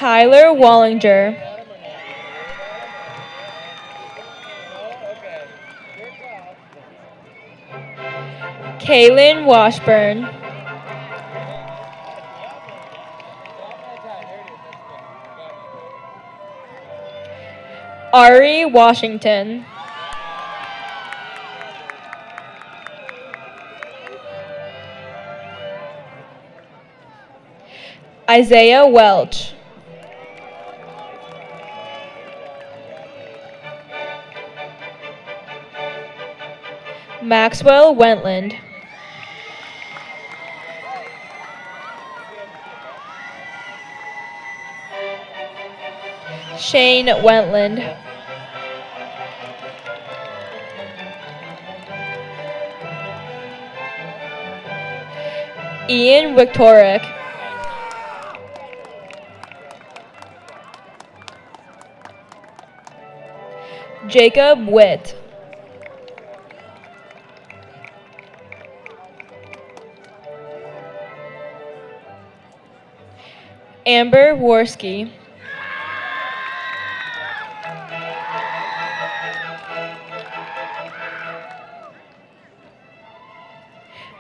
Tyler Wallinger. Kaylin Washburn. Ari Washington. Isaiah Welch. Maxwell Wentland. Shane Wentland. Ian Wiktorek. Jacob Witt. Amber Worski.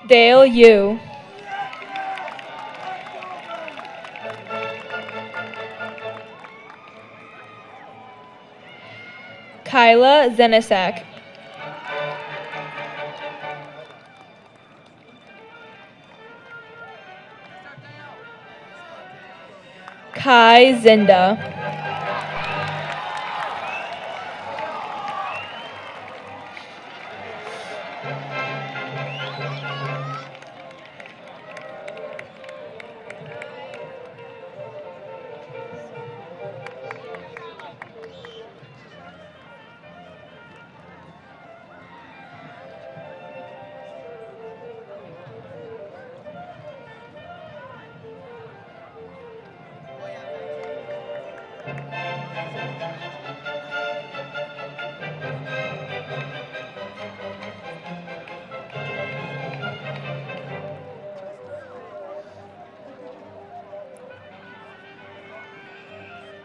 Dale Yu. Kyla Zenesak. Kai Zinda.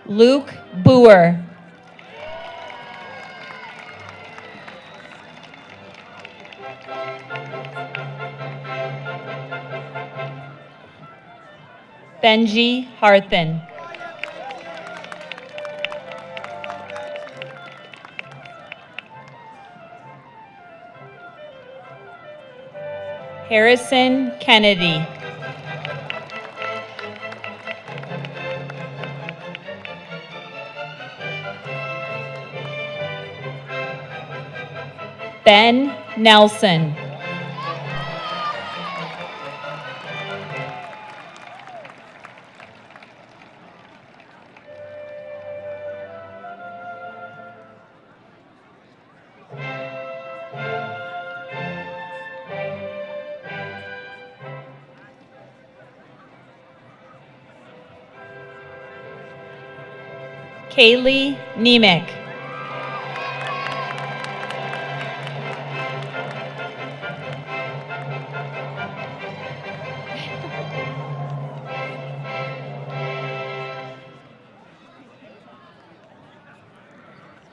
Luke Boer. Benji Harthen. Harrison Kennedy. Ben Nelson. Kaylee Nemec.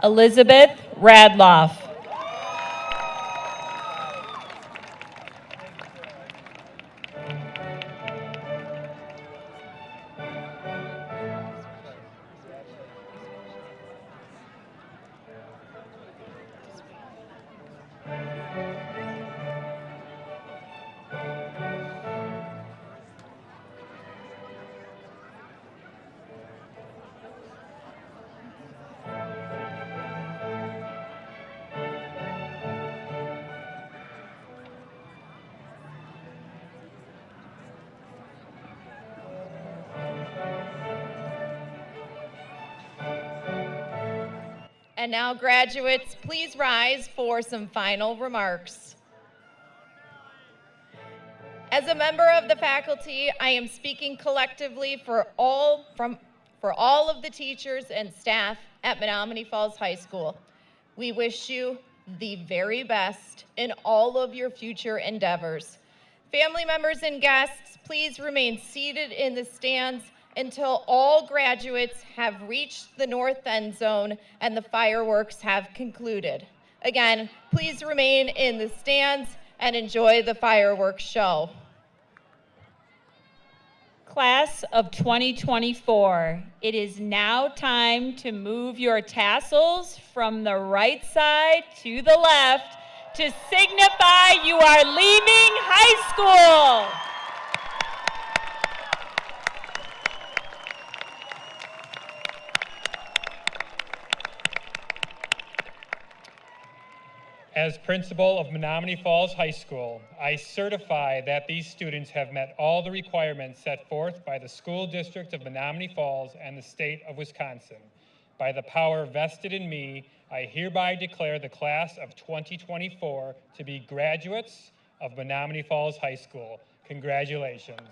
Elizabeth Radloff. And now, graduates, please rise for some final remarks. As a member of the faculty, I am speaking collectively for all of the teachers and staff at Menomonee Falls High School. We wish you the very best in all of your future endeavors. Family members and guests, please remain seated in the stands until all graduates have reached the north end zone and the fireworks have concluded. Again, please remain in the stands and enjoy the fireworks show. Class of 2024, it is now time to move your tassels from the right side to the left to signify you are leaving high school. As principal of Menomonee Falls High School, I certify that these students have met all the requirements set forth by the School District of Menomonee Falls and the State of Wisconsin. By the power vested in me, I hereby declare the class of 2024 to be graduates of Menomonee Falls High School. Congratulations.